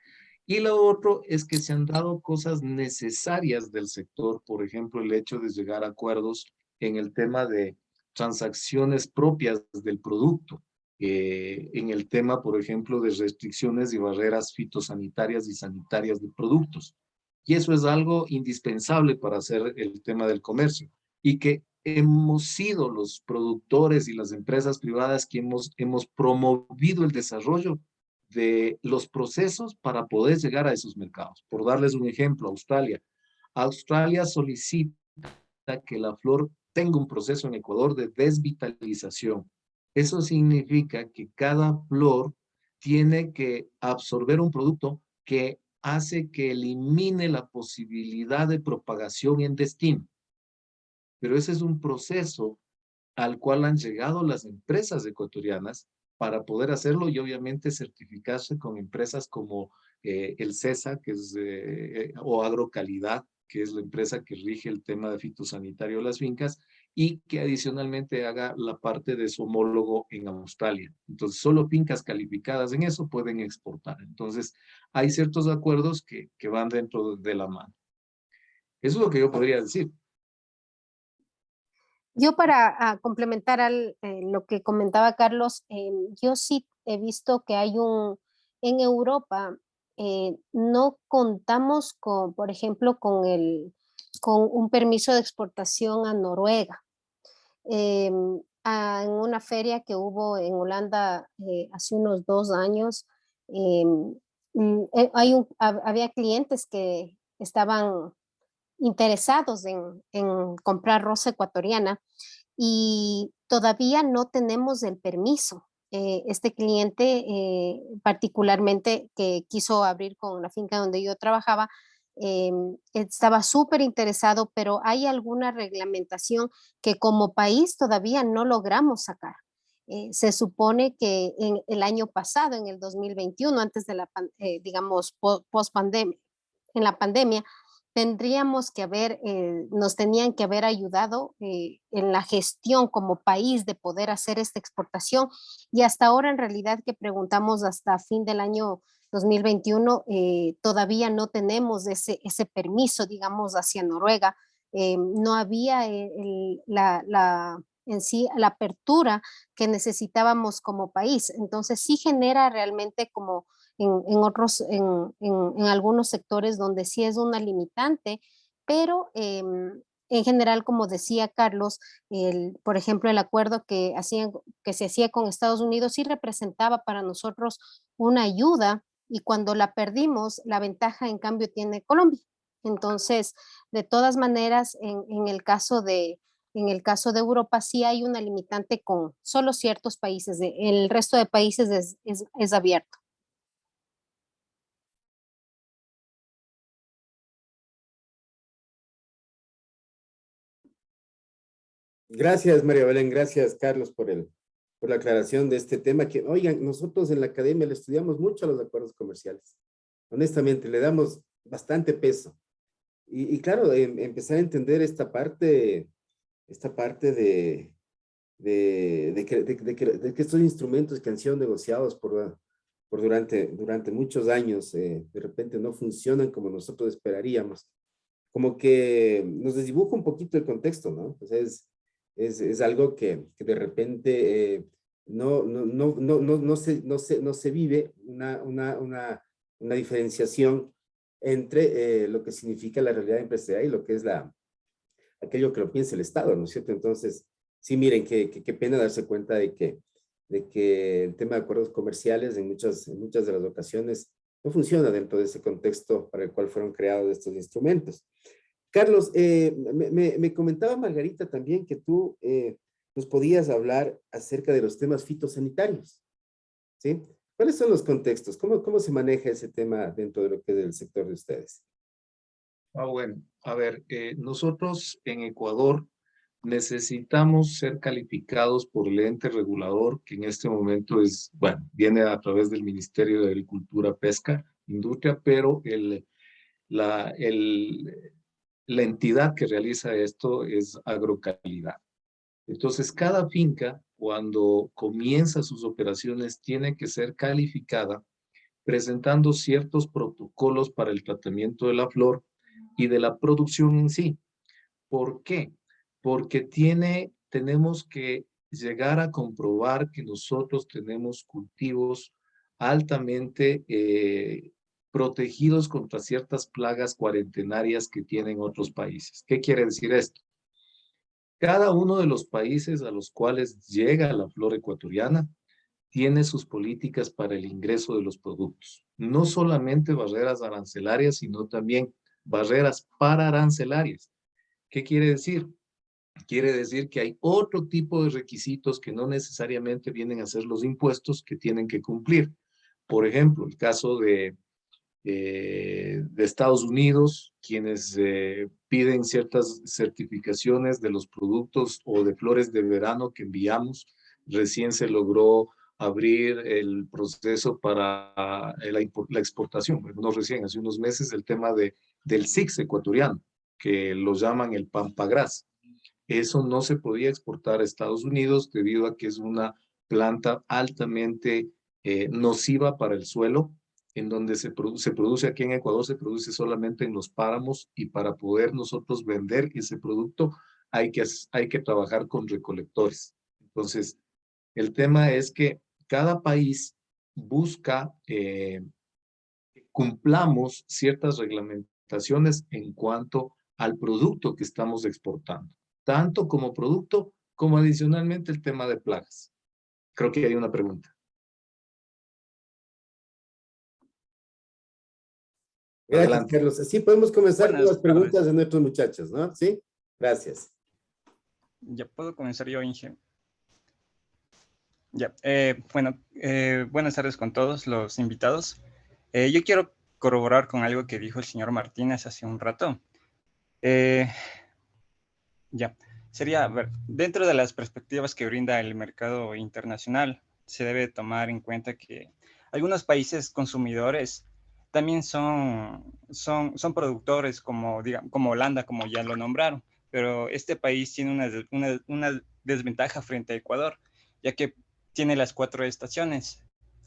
C: Y lo otro es que se han dado cosas necesarias del sector, por ejemplo, el hecho de llegar a acuerdos en el tema de transacciones propias del producto. En el tema, por ejemplo, de restricciones y barreras fitosanitarias y sanitarias de productos. Y eso es algo indispensable para hacer el tema del comercio. Y que hemos sido los productores y las empresas privadas que hemos promovido el desarrollo de los procesos para poder llegar a esos mercados. Por darles un ejemplo, Australia. Australia solicita que la flor tenga un proceso en Ecuador de desvitalización. Eso significa que cada flor tiene que absorber un producto que hace que elimine la posibilidad de propagación en destino. Pero ese es un proceso al cual han llegado las empresas ecuatorianas para poder hacerlo y obviamente certificarse con empresas como el CESA, que es, o Agrocalidad, que es la empresa que rige el tema de fitosanitario de las fincas, y que adicionalmente haga la parte de su homólogo en Australia. Entonces, solo fincas calificadas en eso pueden exportar. Entonces, hay ciertos acuerdos que van dentro de la mano. Eso es lo que yo podría decir.
E: Yo para complementar lo que comentaba Carlos, yo sí he visto que hay en Europa, no contamos con, por ejemplo, con un permiso de exportación a Noruega. En una feria que hubo en Holanda hace unos 2 años, había clientes que estaban interesados en comprar rosa ecuatoriana y todavía no tenemos el permiso. Este cliente particularmente que quiso abrir con la finca donde yo trabajaba, estaba súper interesado, pero hay alguna reglamentación que como país todavía no logramos sacar. Se supone que en el año pasado, en el 2021, antes de digamos, post pandemia, en la pandemia, tendríamos que nos tenían que haber ayudado en la gestión como país de poder hacer esta exportación y hasta ahora en realidad que preguntamos hasta fin del año 2021 todavía no tenemos ese permiso, digamos, hacia Noruega. No había en sí la apertura que necesitábamos como país. Entonces sí genera realmente como en algunos sectores donde sí es una limitante, pero en general, como decía Carlos, por ejemplo, el acuerdo que se hacía con Estados Unidos sí representaba para nosotros una ayuda y cuando la perdimos, la ventaja en cambio tiene Colombia. Entonces, de todas maneras, en el caso de Europa sí hay una limitante con solo ciertos países, el resto de países es abierto.
A: Gracias, María Belén. Gracias, Carlos, por la aclaración de este tema que, oigan, nosotros en la academia le estudiamos mucho a los acuerdos comerciales. Honestamente, le damos bastante peso. Y claro, empezar a entender esta parte de que estos instrumentos que han sido negociados durante muchos años, de repente no funcionan como nosotros esperaríamos. Como que nos desdibuja un poquito el contexto, ¿no? O sea, es algo que de repente no se vive una diferenciación entre lo que significa la realidad empresarial y lo que es aquello que lo piensa el Estado, ¿no es cierto? Entonces, sí, miren, qué pena darse cuenta de que el tema de acuerdos comerciales en muchas de las ocasiones no funciona dentro de ese contexto para el cual fueron creados estos instrumentos. Carlos, me comentaba Margarita también que tú nos podías hablar acerca de los temas fitosanitarios, ¿sí? ¿Cuáles son los contextos? ¿Cómo se maneja ese tema dentro de lo que es el sector de ustedes?
C: Bueno, a ver, nosotros en Ecuador necesitamos ser calificados por el ente regulador, que en este momento viene a través del Ministerio de Agricultura, Pesca, Industria, pero la entidad que realiza esto es Agrocalidad. Entonces, cada finca, cuando comienza sus operaciones, tiene que ser calificada presentando ciertos protocolos para el tratamiento de la flor y de la producción en sí. ¿Por qué? Porque tiene tenemos que llegar a comprobar que nosotros tenemos cultivos altamente protegidos contra ciertas plagas cuarentenarias que tienen otros países. ¿Qué quiere decir esto? Cada uno de los países a los cuales llega la flor ecuatoriana tiene sus políticas para el ingreso de los productos. No solamente barreras arancelarias, sino también barreras pararancelarias. ¿Qué quiere decir? Quiere decir que hay otro tipo de requisitos que no necesariamente vienen a ser los impuestos que tienen que cumplir. Por ejemplo, el caso de Estados Unidos, quienes piden ciertas certificaciones de los productos o de flores de verano que enviamos. Recién se logró abrir el proceso para la exportación. Bueno, no recién, hace unos meses, el tema del SIX ecuatoriano, que lo llaman el pampagras. Eso no se podía exportar a Estados Unidos debido a que es una planta altamente nociva para el suelo, en donde se produce aquí en Ecuador, se produce solamente en los páramos, y para poder nosotros vender ese producto hay que trabajar con recolectores. Entonces, el tema es que cada país busca cumplamos ciertas reglamentaciones en cuanto al producto que estamos exportando, tanto como producto como adicionalmente el tema de plagas. Creo que hay una pregunta.
A: Gracias,
C: Adelante.
A: Carlos. Sí, podemos comenzar con
G: Buenas
A: las preguntas
G: tardes.
A: de nuestros muchachos, ¿no? Sí, gracias.
G: Ya puedo comenzar yo, Inge. Ya, buenas tardes con todos los invitados. Yo quiero corroborar con algo que dijo el señor Martínez hace un rato. Sería, a ver, dentro de las perspectivas que brinda el mercado internacional, se debe tomar en cuenta que algunos países consumidores también son productores, como Holanda, como ya lo nombraron, pero este país tiene una desventaja frente a Ecuador, ya que tiene las 4 estaciones.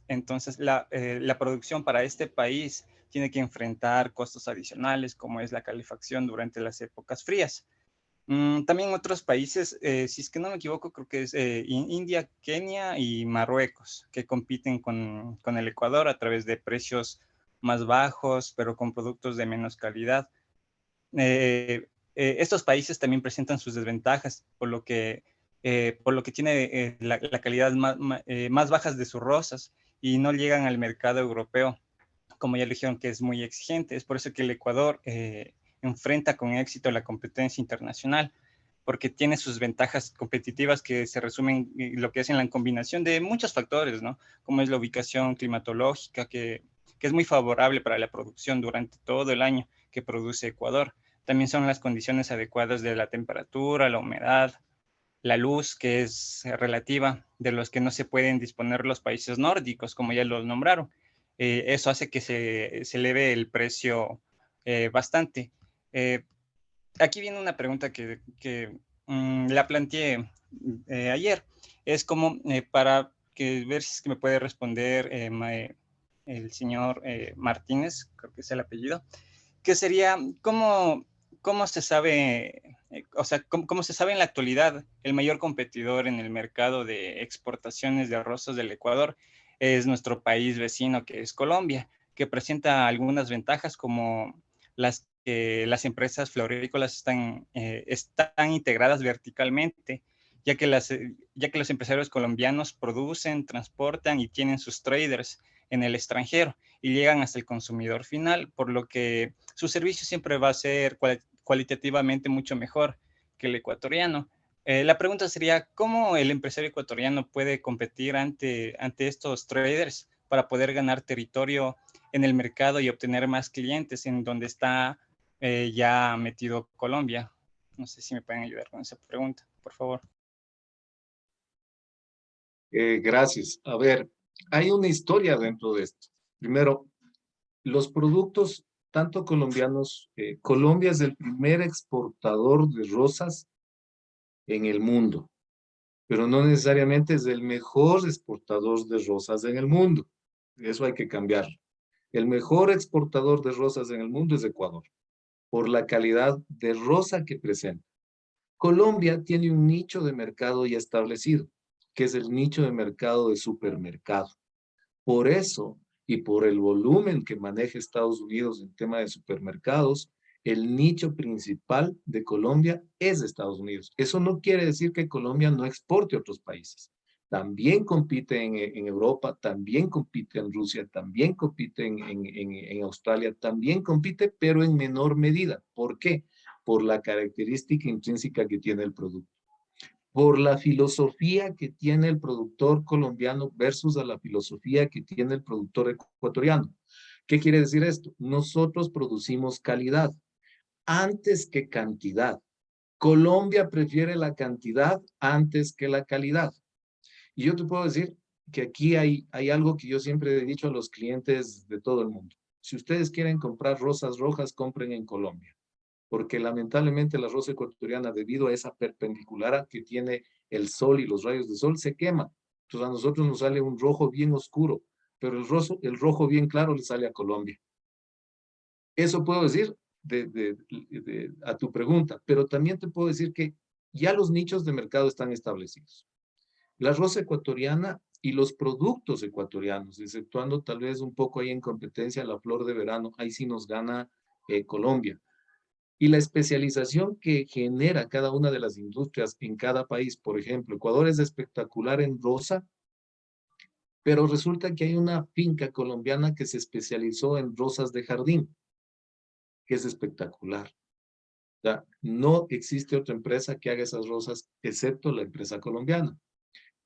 G: Entonces, la producción para este país tiene que enfrentar costos adicionales, como es la calefacción durante las épocas frías. También otros países, si es que no me equivoco, creo que es India, Kenia y Marruecos, que compiten con el Ecuador a través de precios más bajos, pero con productos de menos calidad. Estos países también presentan sus desventajas, por lo que tiene la calidad más bajas de sus rosas y no llegan al mercado europeo, como ya lo dijeron, que es muy exigente. Es por eso que el Ecuador enfrenta con éxito la competencia internacional, porque tiene sus ventajas competitivas que se resumen en lo que es en la combinación de muchos factores, ¿no? Como es la ubicación climatológica, que es muy favorable para la producción durante todo el año que produce Ecuador. También son las condiciones adecuadas de la temperatura, la humedad, la luz, que es relativa, de los que no se pueden disponer los países nórdicos, como ya los nombraron. Eso hace que se eleve el precio bastante. Aquí viene una pregunta que la planteé ayer. Es como para ver si es que me puede responder el señor Martínez, creo que es el apellido, que sería, ¿cómo se sabe, cómo se sabe en la actualidad el mayor competidor en el mercado de exportaciones de rosas del Ecuador es nuestro país vecino, que es Colombia, que presenta algunas ventajas como las que las empresas florícolas están integradas verticalmente, ya que los empresarios colombianos producen, transportan y tienen sus traders en el extranjero y llegan hasta el consumidor final, por lo que su servicio siempre va a ser cualitativamente mucho mejor que el ecuatoriano. La pregunta sería, ¿cómo el empresario ecuatoriano puede competir ante estos traders para poder ganar territorio en el mercado y obtener más clientes en donde está ya metido Colombia? No sé si me pueden ayudar con esa pregunta, por favor.
C: Gracias. A ver, hay una historia dentro de esto. Primero, los productos, tanto colombianos, Colombia es el primer exportador de rosas en el mundo, pero no necesariamente es el mejor exportador de rosas en el mundo. Eso hay que cambiarlo. El mejor exportador de rosas en el mundo es Ecuador, por la calidad de rosa que presenta. Colombia tiene un nicho de mercado ya establecido, que es el nicho de mercado de supermercado. Por eso, y por el volumen que maneja Estados Unidos en tema de supermercados, el nicho principal de Colombia es Estados Unidos. Eso no quiere decir que Colombia no exporte a otros países. También compite en Europa, también compite en Rusia, también compite en Australia, también compite, pero en menor medida. ¿Por qué? Por la característica intrínseca que tiene el producto. Por la filosofía que tiene el productor colombiano versus a la filosofía que tiene el productor ecuatoriano. ¿Qué quiere decir esto? Nosotros producimos calidad antes que cantidad. Colombia prefiere la cantidad antes que la calidad. Y yo te puedo decir que aquí hay algo que yo siempre he dicho a los clientes de todo el mundo. Si ustedes quieren comprar rosas rojas, compren en Colombia. Porque lamentablemente la rosa ecuatoriana, debido a esa perpendicular que tiene el sol y los rayos de sol, se quema. Entonces a nosotros nos sale un rojo bien oscuro, pero el rojo bien claro le sale a Colombia. Eso puedo decir a tu pregunta, pero también te puedo decir que ya los nichos de mercado están establecidos. La rosa ecuatoriana y los productos ecuatorianos, exceptuando tal vez un poco ahí en competencia la flor de verano, ahí sí nos gana Colombia. Y la especialización que genera cada una de las industrias en cada país, por ejemplo, Ecuador es espectacular en rosa, pero resulta que hay una finca colombiana que se especializó en rosas de jardín, que es espectacular. O sea, no existe otra empresa que haga esas rosas, excepto la empresa colombiana.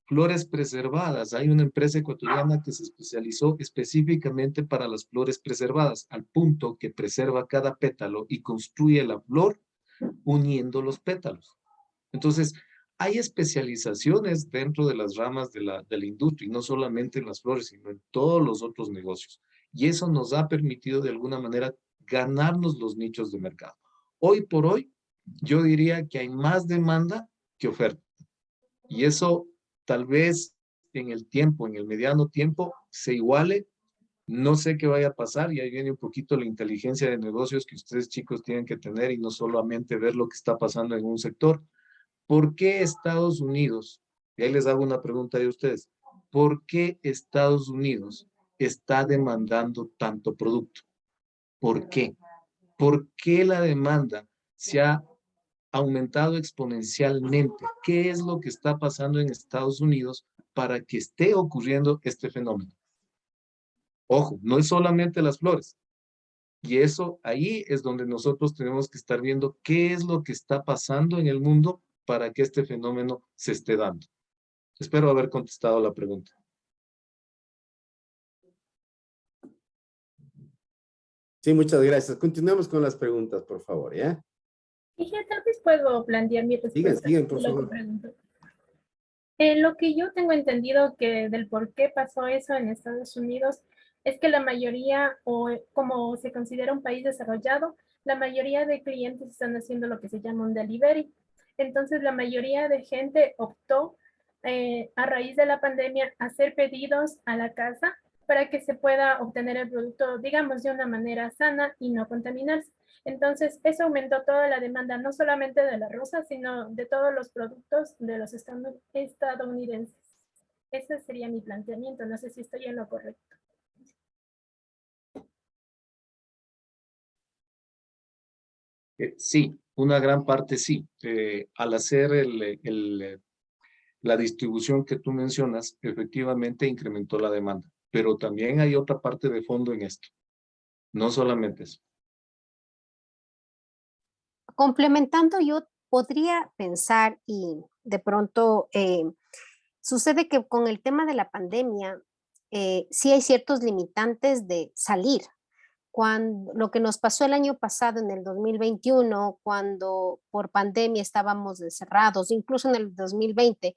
C: Flores preservadas. Hay una empresa ecuatoriana que se especializó específicamente para las flores preservadas, al punto que preserva cada pétalo y construye la flor uniendo los pétalos. Entonces, hay especializaciones dentro de las ramas de la industria, y no solamente en las flores, sino en todos los otros negocios. Y eso nos ha permitido de alguna manera ganarnos los nichos de mercado. Hoy por hoy, yo diría que hay más demanda que oferta. Y eso tal vez en el tiempo, en el mediano tiempo, se iguale. No sé qué vaya a pasar, y ahí viene un poquito la inteligencia de negocios que ustedes chicos tienen que tener y no solamente ver lo que está pasando en un sector. ¿Por qué Estados Unidos? Y ahí les hago una pregunta de ustedes. ¿Por qué Estados Unidos está demandando tanto producto? ¿Por qué? ¿Por qué la demanda se ha aumentado exponencialmente? ¿Qué es lo que está pasando en Estados Unidos para que esté ocurriendo este fenómeno? Ojo, no es solamente las flores. Y eso ahí es donde nosotros tenemos que estar viendo qué es lo que está pasando en el mundo para que este fenómeno se esté dando. Espero haber contestado la pregunta.
A: Sí, muchas gracias. Continuemos con las preguntas, por favor, ¿ya?
H: Y ya tal vez puedo plantear mi respuesta.
A: Sigan, por
H: a lo que
A: favor.
H: preguntó. Lo que yo tengo entendido que del por qué pasó eso en Estados Unidos es que la mayoría, o como se considera un país desarrollado, la mayoría de clientes están haciendo lo que se llama un delivery. Entonces, la mayoría de gente optó a raíz de la pandemia hacer pedidos a la casa para que se pueda obtener el producto, digamos, de una manera sana y no contaminarse. Entonces, eso aumentó toda la demanda, no solamente de la rosa, sino de todos los productos de los estadounidenses. Ese sería mi planteamiento. No sé si estoy en lo correcto.
C: Sí, una gran parte sí. Al hacer la distribución que tú mencionas, efectivamente incrementó la demanda. Pero también hay otra parte de fondo en esto. No solamente eso.
E: Complementando, yo podría pensar y de pronto sucede que con el tema de la pandemia sí hay ciertos limitantes de salir. Cuando lo que nos pasó el año pasado, en el 2021, cuando por pandemia estábamos encerrados, incluso en el 2020,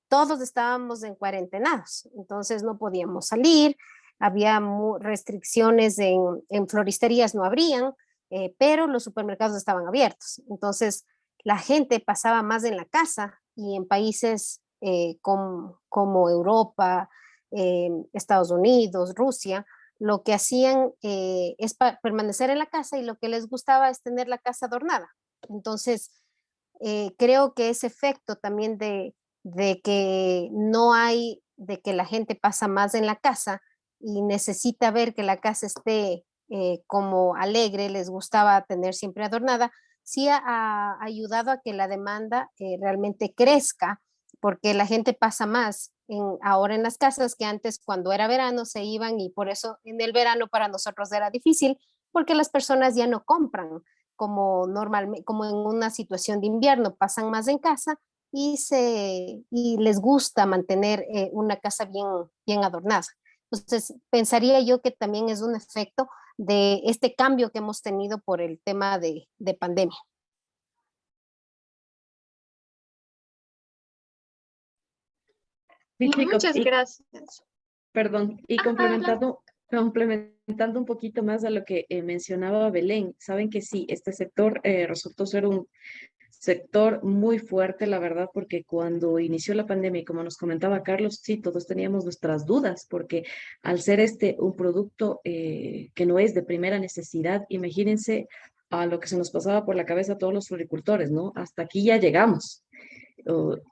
E: todos estábamos en cuarentenados, entonces no podíamos salir, había restricciones en floristerías, no abrían, pero los supermercados estaban abiertos. Entonces la gente pasaba más en la casa, y en países como Europa, Estados Unidos, Rusia, lo que hacían es permanecer en la casa, y lo que les gustaba es tener la casa adornada. Entonces, creo que ese efecto también de que no hay, de que la gente pasa más en la casa y necesita ver que la casa esté como alegre, les gustaba tener siempre adornada, sí ha ayudado a que la demanda realmente crezca, porque la gente pasa más ahora en las casas que antes cuando era verano se iban, y por eso en el verano para nosotros era difícil, porque las personas ya no compran como normalmente, como en una situación de invierno, pasan más en casa y les gusta mantener una casa bien adornada. Entonces, pensaría yo que también es un efecto de este cambio que hemos tenido por el tema de pandemia.
F: Sí, chicos,
B: Muchas gracias.
F: perdón, y complementando un poquito más a lo que mencionaba Belén, saben que sí, este sector resultó ser un sector muy fuerte, la verdad, porque cuando inició la pandemia, y como nos comentaba Carlos, sí, todos teníamos nuestras dudas, porque al ser este un producto que no es de primera necesidad, imagínense a lo que se nos pasaba por la cabeza a todos los floricultores, ¿no? Hasta aquí ya llegamos.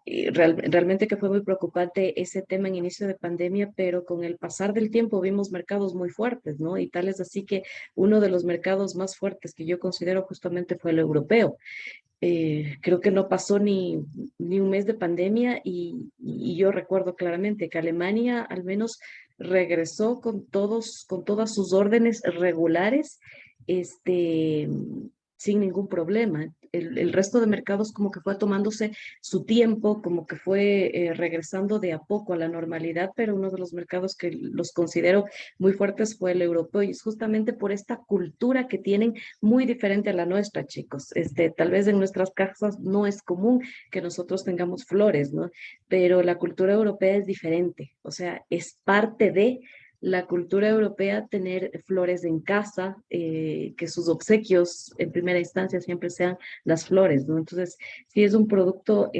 F: Y realmente que fue muy preocupante ese tema en inicio de pandemia, pero con el pasar del tiempo vimos mercados muy fuertes, ¿no? Y tal es así que uno de los mercados más fuertes que yo considero justamente fue el europeo. Creo que no pasó ni un mes de pandemia y yo recuerdo claramente que Alemania al menos regresó con todas sus órdenes regulares, este, sin ningún problema. El resto de mercados como que fue tomándose su tiempo, como que fue regresando de a poco a la normalidad, pero uno de los mercados que los considero muy fuertes fue el europeo y es justamente por esta cultura que tienen muy diferente a la nuestra, chicos. Tal vez en nuestras casas no es común que nosotros tengamos flores, ¿no? Pero la cultura europea es diferente, o sea, es parte de la cultura europea tener flores en casa, que sus obsequios en primera instancia siempre sean las flores, ¿no? Entonces, sí es un producto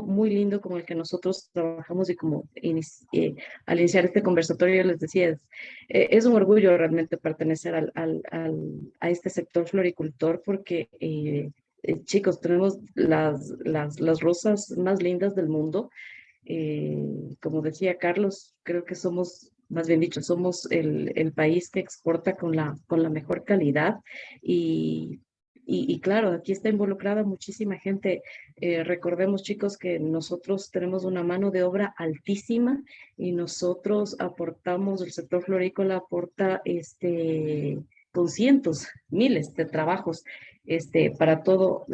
F: muy lindo con el que nosotros trabajamos y como al iniciar este conversatorio les decía, es un orgullo realmente pertenecer a este sector floricultor porque, chicos, tenemos las rosas más lindas del mundo. Como decía Carlos, creo que somos, más bien dicho, somos el país que exporta con la mejor calidad y, y claro, aquí está involucrada muchísima gente. Recordemos, chicos, que nosotros tenemos una mano de obra altísima y nosotros aportamos, el sector florícola aporta con cientos, miles de trabajos para todos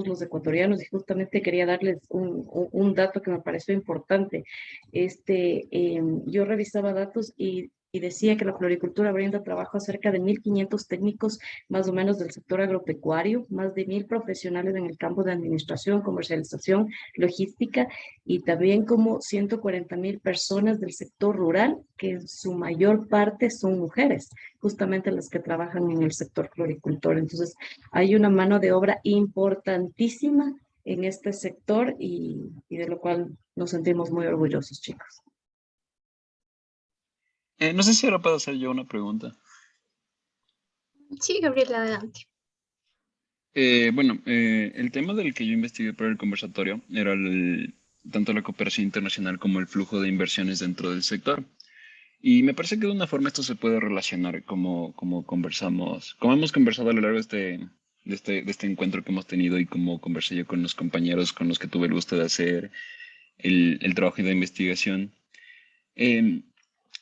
F: los ecuatorianos. Y justamente quería darles un dato que me pareció importante. Yo revisaba datos y decía que la floricultura brinda trabajo a cerca de 1.500 técnicos más o menos del sector agropecuario, más de 1.000 profesionales en el campo de administración, comercialización, logística y también como 140.000 personas del sector rural, que en su mayor parte son mujeres, justamente las que trabajan en el sector floricultor. Entonces, hay una mano de obra importantísima en este sector y de lo cual nos sentimos muy orgullosos, chicos.
I: No sé si ahora puedo hacer yo una pregunta.
B: Sí, Gabriela, adelante.
I: El tema del que yo investigué para el conversatorio era tanto la cooperación internacional como el flujo de inversiones dentro del sector. Y me parece que de una forma esto se puede relacionar como conversamos, como hemos conversado a lo largo de este encuentro que hemos tenido y como conversé yo con los compañeros con los que tuve el gusto de hacer el trabajo de investigación.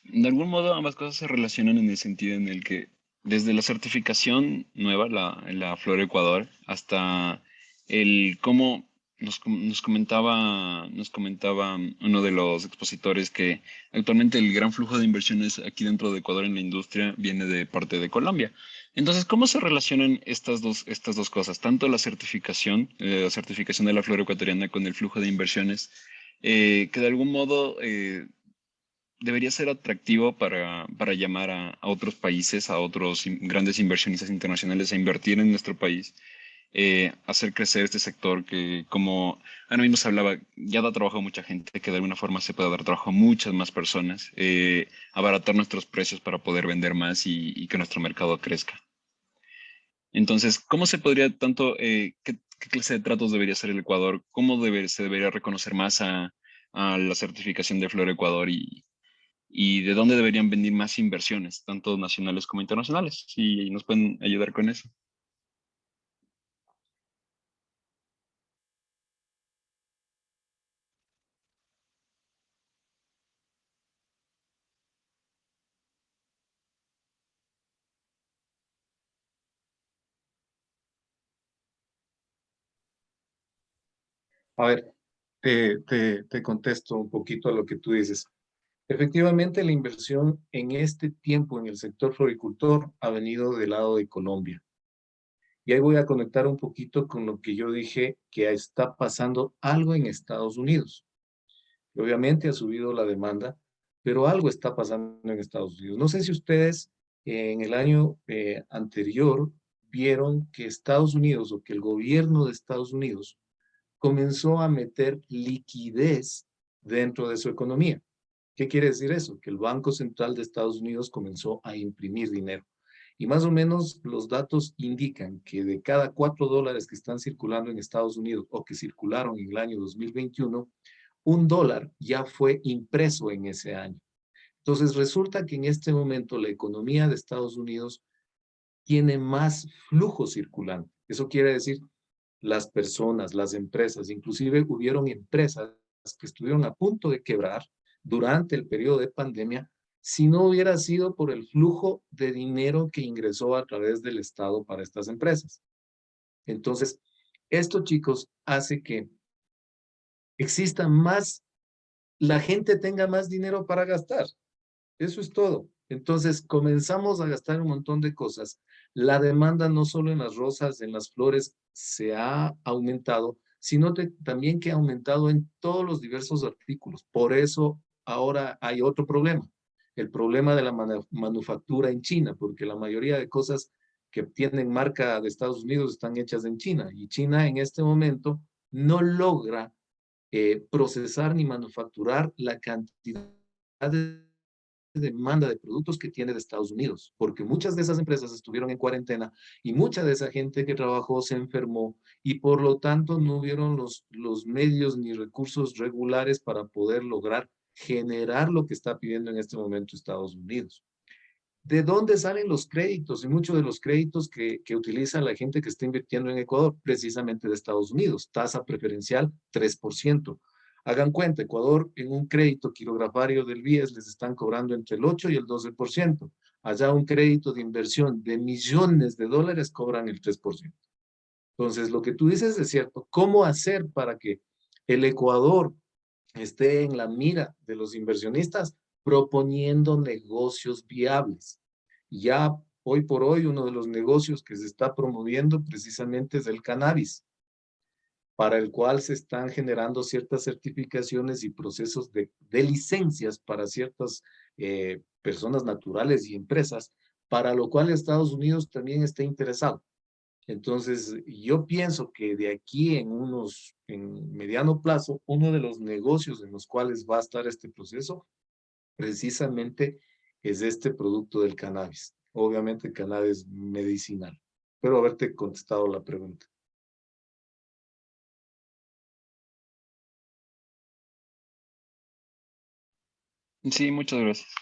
I: De algún modo ambas cosas se relacionan en el sentido en el que desde la certificación nueva, la Flora Ecuador, hasta el cómo nos comentaba uno de los expositores que actualmente el gran flujo de inversiones aquí dentro de Ecuador en la industria viene de parte de Colombia. Entonces, ¿cómo se relacionan estas dos cosas? Tanto la certificación de la flora ecuatoriana con el flujo de inversiones, que de algún modo debería ser atractivo para llamar a otros países, a otros grandes inversionistas internacionales a invertir en nuestro país, hacer crecer este sector que, como ahora mismo se hablaba, ya da trabajo a mucha gente, que de alguna forma se puede dar trabajo a muchas más personas, abaratar nuestros precios para poder vender más y que nuestro mercado crezca. Entonces, ¿cómo se podría tanto, qué clase de tratos debería hacer el Ecuador? ¿Cómo se debería reconocer más a la certificación de Flor Ecuador y de dónde deberían venir más inversiones, tanto nacionales como internacionales? Si nos pueden ayudar con eso.
C: A ver, te contesto un poquito a lo que tú dices. Efectivamente, la inversión en este tiempo en el sector floricultor ha venido del lado de Colombia. Y ahí voy a conectar un poquito con lo que yo dije, que está pasando algo en Estados Unidos. Obviamente ha subido la demanda, pero algo está pasando en Estados Unidos. No sé si ustedes en el año anterior vieron que Estados Unidos o que el gobierno de Estados Unidos comenzó a meter liquidez dentro de su economía. ¿Qué quiere decir eso? Que el Banco Central de Estados Unidos comenzó a imprimir dinero. Y más o menos los datos indican que de cada $4 que están circulando en Estados Unidos o que circularon en el año 2021, $1 ya fue impreso en ese año. Entonces resulta que en este momento la economía de Estados Unidos tiene más flujo circulante. Eso quiere decir las personas, las empresas, inclusive hubieron empresas que estuvieron a punto de quebrar durante el periodo de pandemia si no hubiera sido por el flujo de dinero que ingresó a través del Estado para estas empresas. Entonces, esto, chicos, hace que exista más, la gente tenga más dinero para gastar. Eso es todo. Entonces comenzamos a gastar un montón de cosas. La demanda no solo en las rosas, en las flores, se ha aumentado, sino también que ha aumentado en todos los diversos artículos. Por eso ahora hay otro problema, el problema de la manufactura en China, porque la mayoría de cosas que tienen marca de Estados Unidos están hechas en China y China en este momento no logra procesar ni manufacturar la cantidad de demanda de productos que tiene de Estados Unidos, porque muchas de esas empresas estuvieron en cuarentena y mucha de esa gente que trabajó se enfermó y por lo tanto no hubieron los medios ni recursos regulares para poder lograr generar lo que está pidiendo en este momento Estados Unidos. ¿De dónde salen los créditos? Y muchos de los créditos que utiliza la gente que está invirtiendo en Ecuador, precisamente de Estados Unidos, tasa preferencial 3%. Hagan cuenta, Ecuador en un crédito quilografario del BIES les están cobrando entre el 8 y el 12%. Allá un crédito de inversión de millones de dólares cobran el 3%. Entonces, lo que tú dices es cierto. ¿Cómo hacer para que el Ecuador esté en la mira de los inversionistas? Proponiendo negocios viables. Ya hoy por hoy uno de los negocios que se está promoviendo precisamente es el cannabis, para el cual se están generando ciertas certificaciones y procesos de licencias para ciertas personas naturales y empresas, para lo cual Estados Unidos también está interesado. Entonces, yo pienso que de aquí en mediano plazo, uno de los negocios en los cuales va a estar este proceso, precisamente es este producto del cannabis. Obviamente, el cannabis medicinal. Espero haberte contestado la pregunta.
I: Sí, muchas gracias.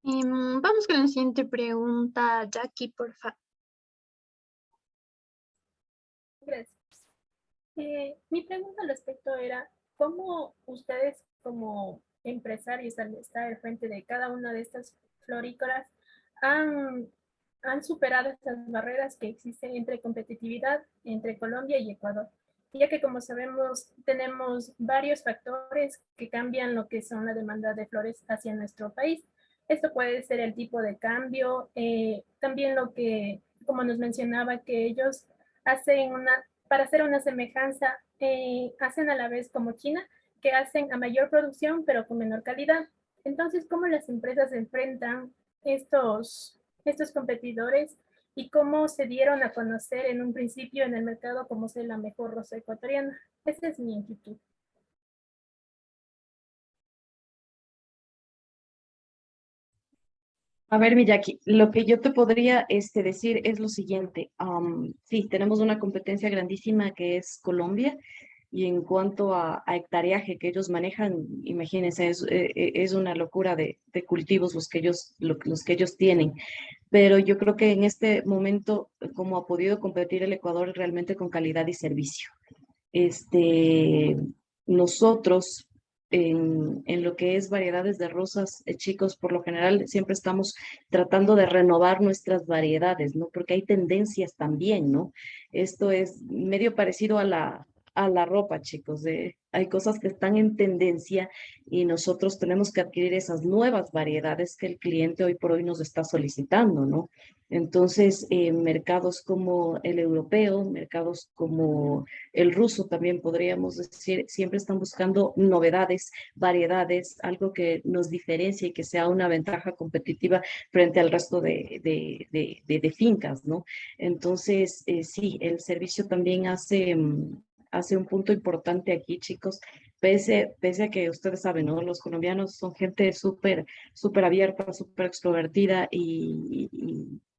B: Vamos con la siguiente pregunta, Jackie, por favor.
H: Gracias. Mi pregunta al respecto era, ¿cómo ustedes como empresarios al estar al frente de cada una de estas florícolas han, han superado estas barreras que existen entre competitividad entre Colombia y Ecuador? Ya que como sabemos tenemos varios factores que cambian lo que son la demanda de flores hacia nuestro país. Esto puede ser el tipo de cambio, también lo que, como nos mencionaba, que ellos hacen para hacer una semejanza, hacen a la vez como China, que hacen a mayor producción pero con menor calidad. Entonces, ¿cómo las empresas enfrentan estos competidores y cómo se dieron a conocer en un principio en el mercado como ser la mejor rosa ecuatoriana? Esa es mi inquietud.
F: A ver, Miyaki, lo que yo te podría decir es lo siguiente. Sí, tenemos una competencia grandísima que es Colombia y en cuanto a hectareaje que ellos manejan, imagínense, es una locura de cultivos los que ellos tienen. Pero yo creo que en este momento, como ha podido competir el Ecuador realmente con calidad y servicio. Este, nosotros en lo que es variedades de rosas, chicos, por lo general siempre estamos tratando de renovar nuestras variedades, ¿no? Porque hay tendencias también, ¿no? Esto es medio parecido a la ropa, chicos, hay cosas que están en tendencia y nosotros tenemos que adquirir esas nuevas variedades que el cliente hoy por hoy nos está solicitando, ¿no? Entonces, mercados como el europeo, mercados como el ruso también podríamos decir, siempre están buscando novedades, variedades, algo que nos diferencie y que sea una ventaja competitiva frente al resto de fincas, ¿no? Entonces, sí, el servicio también hace un punto importante aquí, chicos. Pese a que ustedes saben, ¿no? Los colombianos son gente súper abierta, súper extrovertida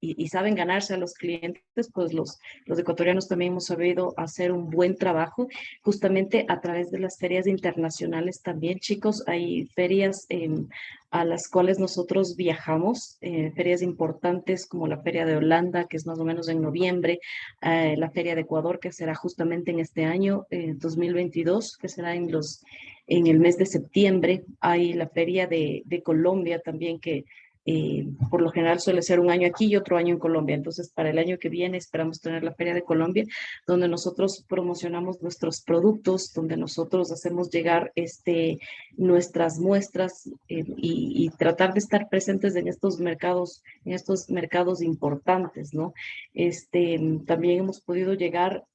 F: y saben ganarse a los clientes, pues los ecuatorianos también hemos sabido hacer un buen trabajo, justamente a través de las ferias internacionales también, chicos. Hay ferias a las cuales nosotros viajamos, ferias importantes como la Feria de Holanda, que es más o menos en noviembre, la Feria de Ecuador, que será justamente en este año, 2022, que será en el mes de septiembre. Hay la Feria de Colombia también, que por lo general suele ser un año aquí y otro año en Colombia. Entonces, para el año que viene esperamos tener la Feria de Colombia, donde nosotros promocionamos nuestros productos, donde nosotros hacemos llegar nuestras muestras y tratar de estar presentes en estos mercados importantes, ¿no? También hemos podido llegar,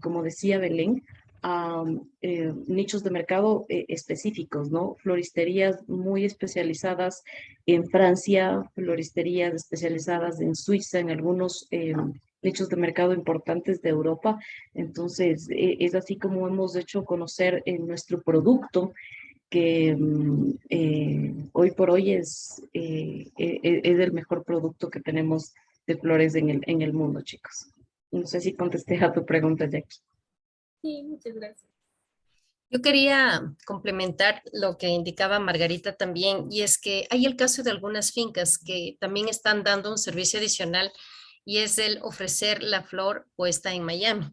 F: como decía Belén, a nichos de mercado específicos, ¿no? Floristerías muy especializadas en Francia, floristerías especializadas en Suiza, en algunos nichos de mercado importantes de Europa. Entonces, es así como hemos hecho conocer nuestro producto que hoy por hoy es el mejor producto que tenemos de flores en el mundo, chicos. No sé si contesté a tu pregunta, Jackie.
H: Sí, muchas gracias.
D: Yo quería complementar lo que indicaba Margarita también, y es que hay el caso de algunas fincas que también están dando un servicio adicional y es el ofrecer la flor puesta en Miami.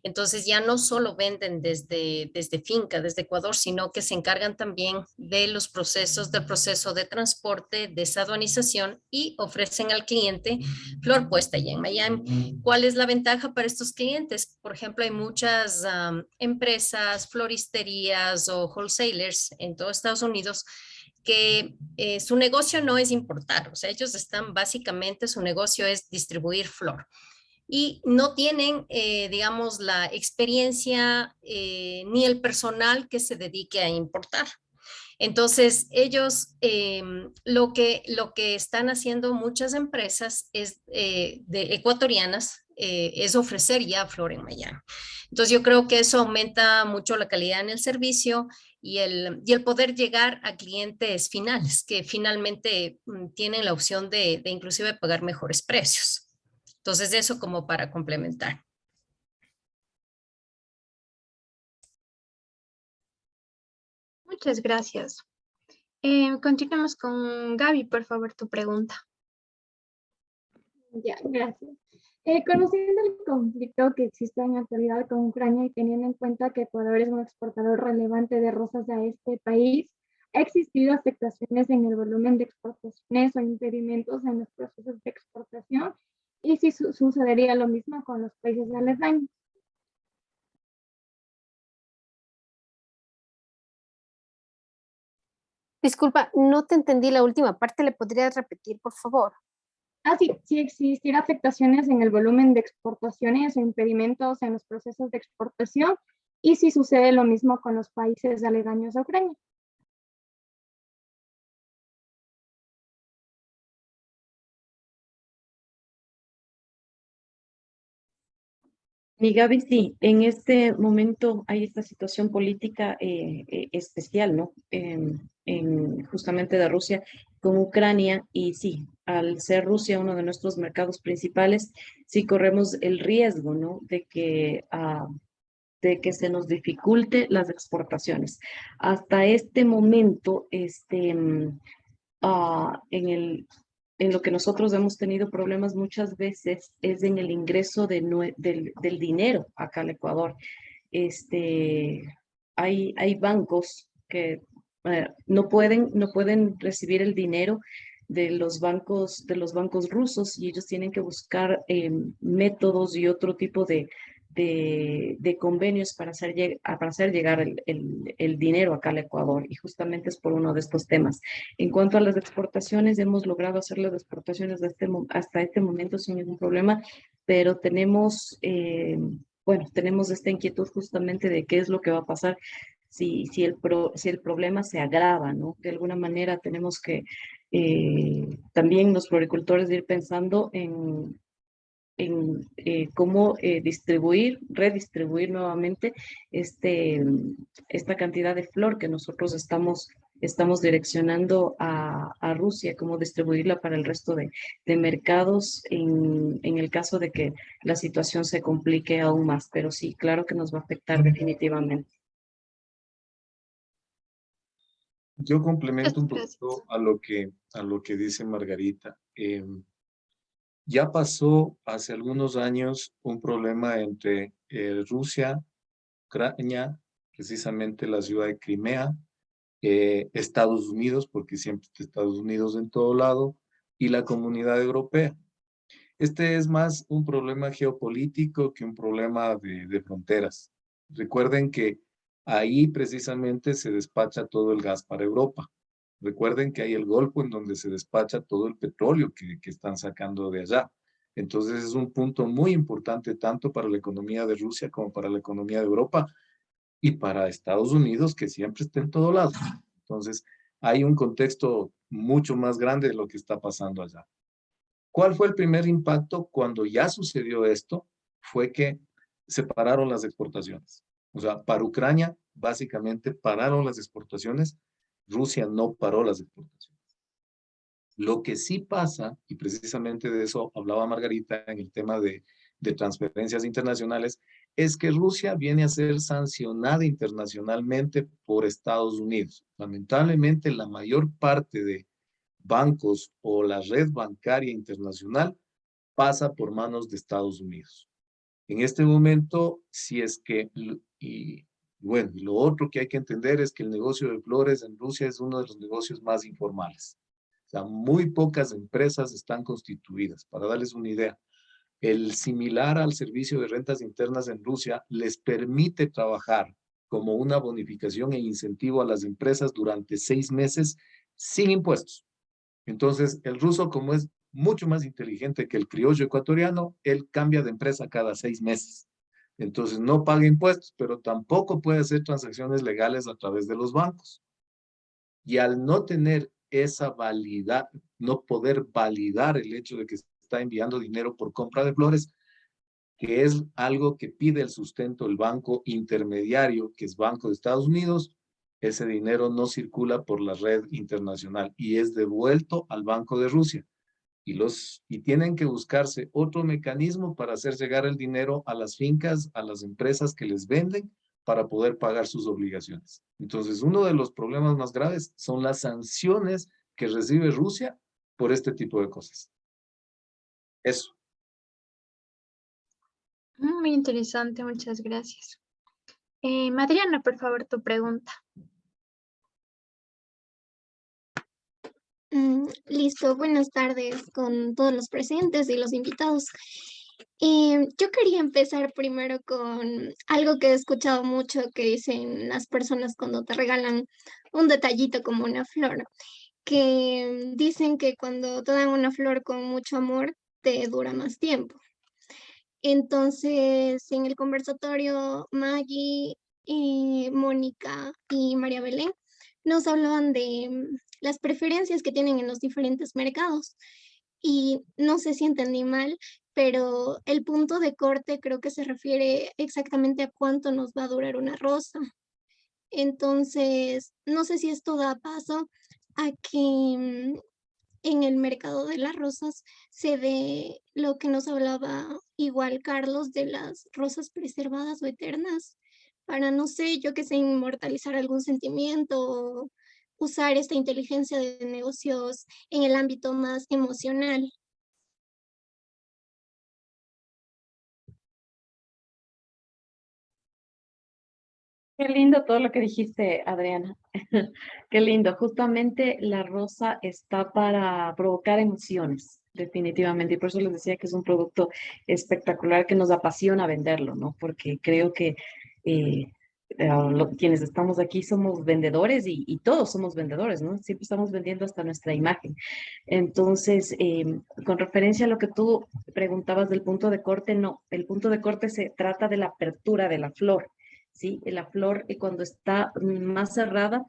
D: Entonces ya no solo venden desde finca, desde Ecuador, sino que se encargan también de los procesos, del proceso de transporte, desaduanización y ofrecen al cliente flor puesta ya en Miami. ¿Cuál es la ventaja para estos clientes? Por ejemplo, hay muchas empresas, floristerías o wholesalers en todo Estados Unidos que su negocio no es importar, o sea, ellos están básicamente, su negocio es distribuir flor y no tienen, digamos, la experiencia ni el personal que se dedique a importar. Entonces, ellos lo que están haciendo muchas empresas es, de ecuatorianas es ofrecer ya flor en Miami. Entonces, yo creo que eso aumenta mucho la calidad en el servicio y el poder llegar a clientes finales que finalmente tienen la opción de inclusive pagar mejores precios. Entonces, eso como para complementar.
B: Muchas gracias. Continuamos con Gaby, por favor, tu pregunta.
J: Ya, gracias. Conociendo el conflicto que existe en la actualidad con Ucrania y teniendo en cuenta que Ecuador es un exportador relevante de rosas a este país, ¿ha existido afectaciones en el volumen de exportaciones o impedimentos en los procesos de exportación? Y si sucedería lo mismo con los países aledaños.
E: Disculpa, no te entendí la última parte, ¿le podrías repetir, por favor?
J: Sí, si existiera afectaciones en el volumen de exportaciones o impedimentos en los procesos de exportación y si sucede lo mismo con los países aledaños a Ucrania.
F: Mi Gaby, sí, en este momento hay esta situación política especial, ¿no? justamente de Rusia con Ucrania, y sí, al ser Rusia uno de nuestros mercados principales, sí corremos el riesgo, ¿no? De que se nos dificulte las exportaciones. Hasta este momento, en lo que nosotros hemos tenido problemas muchas veces es en el ingreso del dinero acá al Ecuador. Hay bancos que no pueden recibir el dinero de los bancos rusos, y ellos tienen que buscar métodos y otro tipo de convenios para hacer llegar el dinero acá al Ecuador, y justamente es por uno de estos temas. En cuanto a las exportaciones, hemos logrado hacer las exportaciones hasta este momento sin ningún problema, pero tenemos esta inquietud justamente de qué es lo que va a pasar si el problema se agrava, ¿no? De alguna manera tenemos que también los floricultores ir pensando en cómo redistribuir nuevamente esta cantidad de flor que nosotros estamos direccionando a Rusia, cómo distribuirla para el resto de mercados en el caso de que la situación se complique aún más. Pero sí, claro que nos va a afectar definitivamente.
C: Yo complemento un
B: Gracias.
C: poquito a lo que dice Margarita. Ya pasó hace algunos años un problema entre Rusia, Ucrania, precisamente la ciudad de Crimea, Estados Unidos, porque siempre está Estados Unidos en todo lado, y la Comunidad Europea. Este es más un problema geopolítico que un problema de fronteras. Recuerden que ahí precisamente se despacha todo el gas para Europa. Recuerden que hay el Golfo en donde se despacha todo el petróleo que están sacando de allá. Entonces es un punto muy importante tanto para la economía de Rusia como para la economía de Europa y para Estados Unidos, que siempre está en todo lado. Entonces hay un contexto mucho más grande de lo que está pasando allá. ¿Cuál fue el primer impacto cuando ya sucedió esto? Fue que se pararon las exportaciones. O sea, para Ucrania básicamente pararon las exportaciones. Rusia no paró las exportaciones. Lo que sí pasa, y precisamente de eso hablaba Margarita en el tema de transferencias internacionales, es que Rusia viene a ser sancionada internacionalmente por Estados Unidos. Lamentablemente, la mayor parte de bancos o la red bancaria internacional pasa por manos de Estados Unidos. En este momento, si es que, y bueno, lo otro que hay que entender es que el negocio de flores en Rusia es uno de los negocios más informales. O sea, muy pocas empresas están constituidas. Para darles una idea, el similar al servicio de rentas internas en Rusia les permite trabajar como una bonificación e incentivo a las empresas durante 6 meses sin impuestos. Entonces, el ruso, como es mucho más inteligente que el criollo ecuatoriano, él cambia de empresa cada 6 meses. Entonces, no paga impuestos, pero tampoco puede hacer transacciones legales a través de los bancos. Y al no tener esa validad, no poder validar el hecho de que está enviando dinero por compra de flores, que es algo que pide el sustento el banco intermediario, que es Banco de Estados Unidos, ese dinero no circula por la red internacional y es devuelto al Banco de Rusia. Y tienen que buscarse otro mecanismo para hacer llegar el dinero a las fincas, a las empresas que les venden, para poder pagar sus obligaciones. Entonces, uno de los problemas más graves son las sanciones que recibe Rusia por este tipo de cosas. Eso.
B: Muy interesante, muchas gracias. Madriana, por favor, tu pregunta.
J: Listo, buenas tardes con todos los presentes y los invitados. Yo quería empezar primero con algo que he escuchado mucho que dicen las personas cuando te regalan un detallito como una flor, que dicen que cuando te dan una flor con mucho amor, te dura más tiempo. Entonces, en el conversatorio, Maggie, Mónica y María Belén nos hablaban de las preferencias que tienen en los diferentes mercados. Y no sé si entendí mal, pero el punto de corte creo que se refiere exactamente a cuánto nos va a durar una rosa.
K: Entonces, no sé si esto da paso a que en el mercado de las rosas se dé lo que nos hablaba igual Carlos de las rosas preservadas o eternas, para, no sé, yo que sé, inmortalizar algún sentimiento o usar esta inteligencia de negocios en el ámbito más emocional.
F: Qué lindo todo lo que dijiste, Adriana. Qué lindo. Justamente la rosa está para provocar emociones, definitivamente. Y por eso les decía que es un producto espectacular que nos apasiona venderlo, ¿no? Porque creo que quienes estamos aquí somos vendedores y todos somos vendedores, ¿no? Siempre estamos vendiendo hasta nuestra imagen. Entonces, con referencia a lo que tú preguntabas del punto de corte, no, el punto de corte se trata de la apertura de la flor. ¿Sí? La flor cuando está más cerrada,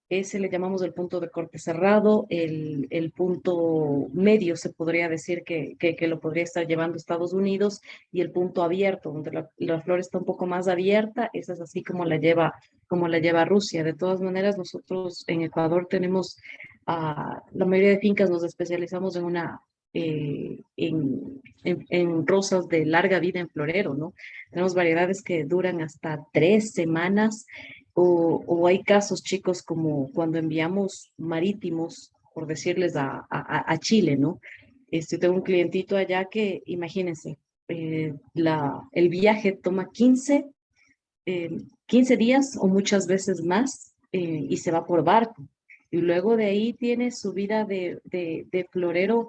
F: ese le llamamos el punto de corte cerrado, el punto medio se podría decir que lo podría estar llevando Estados Unidos y el punto abierto, donde la flor está un poco más abierta, esa es así como la lleva Rusia. De todas maneras, nosotros en Ecuador tenemos, la mayoría de fincas nos especializamos en en rosas de larga vida en florero, ¿no? Tenemos variedades que duran hasta 3 semanas o hay casos, chicos, como cuando enviamos marítimos, por decirles, a Chile, ¿no? Tengo un clientito allá que, imagínense, el viaje toma 15 15 días o muchas veces más y se va por barco. Y luego de ahí tiene su vida de florero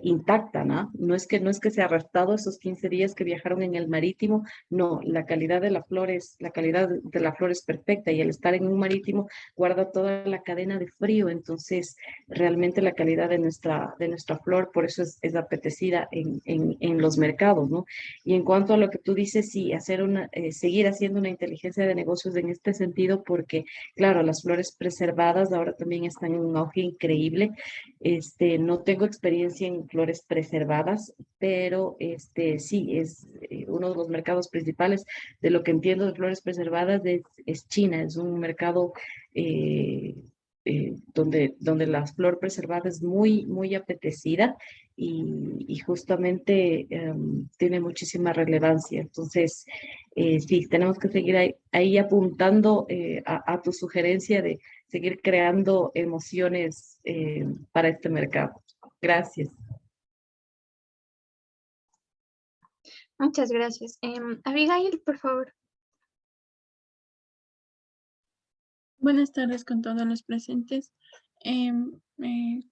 F: intacta, ¿no? No es que se ha arrastrado esos 15 días que viajaron en el marítimo, no, la calidad de la flor es perfecta y el estar en un marítimo guarda toda la cadena de frío, entonces realmente la calidad de nuestra flor, por eso es apetecida en los mercados, ¿no? Y en cuanto a lo que tú dices, sí, seguir haciendo una inteligencia de negocios en este sentido, porque, claro, las flores preservadas ahora también están en un auge increíble. No tengo experiencia en flores preservadas, pero sí, es uno de los mercados principales. De lo que entiendo de flores preservadas es China, es un mercado donde la flor preservada es muy, muy apetecida y justamente tiene muchísima relevancia. Entonces, sí, tenemos que seguir ahí apuntando a tu sugerencia de seguir creando emociones para este mercado. Gracias.
B: Muchas gracias. Abigail, por favor.
L: Buenas tardes con todos los presentes.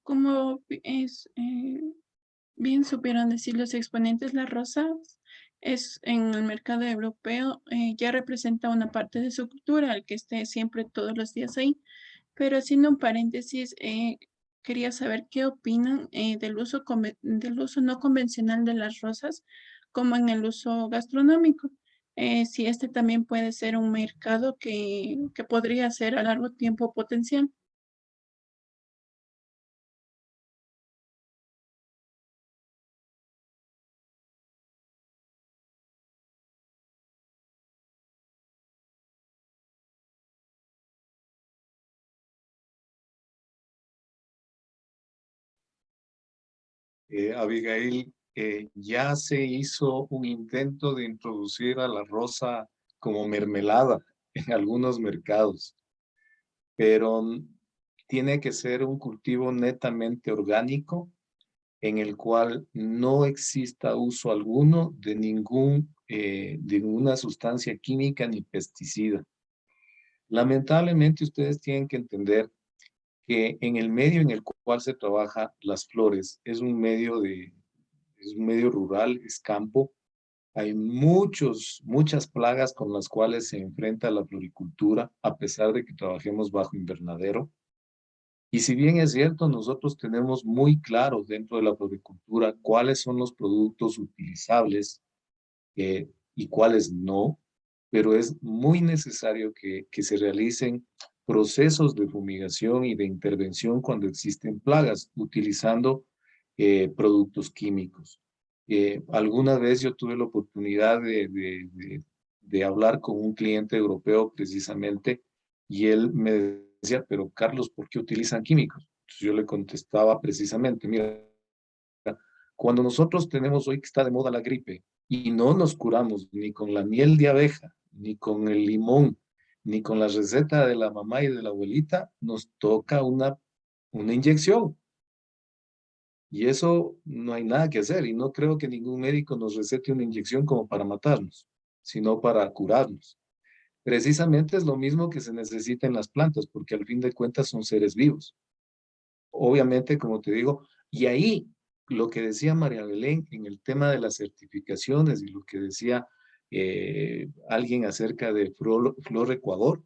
L: Como bien supieron decir los exponentes, las rosas en el mercado europeo ya representa una parte de su cultura, al que esté siempre todos los días ahí. Pero haciendo un paréntesis, quería saber qué opinan del uso no convencional de las rosas como en el uso gastronómico. Si este también puede ser un mercado que podría ser a largo tiempo potencial.
C: Abigail, ya se hizo un intento de introducir a la rosa como mermelada en algunos mercados, pero tiene que ser un cultivo netamente orgánico en el cual no exista uso alguno de ninguna sustancia química ni pesticida. Lamentablemente ustedes tienen que entender que en el medio en el cual se trabaja las flores es un medio rural, es campo. Hay muchas plagas con las cuales se enfrenta la floricultura, a pesar de que trabajemos bajo invernadero. Y si bien es cierto, nosotros tenemos muy claro dentro de la floricultura cuáles son los productos utilizables y cuáles no, pero es muy necesario que se realicen procesos de fumigación y de intervención cuando existen plagas, utilizando productos químicos. Alguna vez yo tuve la oportunidad de hablar con un cliente europeo precisamente Y él me decía, pero Carlos, ¿por qué utilizan químicos? Entonces yo le contestaba precisamente, mira, cuando nosotros tenemos hoy que está de moda la gripe y no nos curamos ni con la miel de abeja, ni con el limón, ni con la receta de la mamá y de la abuelita, nos toca una inyección. Y eso no hay nada que hacer. Y no creo que ningún médico nos recete una inyección como para matarnos, sino para curarnos. Precisamente es lo mismo que se necesita en las plantas, porque al fin de cuentas son seres vivos. Obviamente, como te digo, y ahí lo que decía María Belén en el tema de las certificaciones y lo que decía alguien acerca de Flor Ecuador,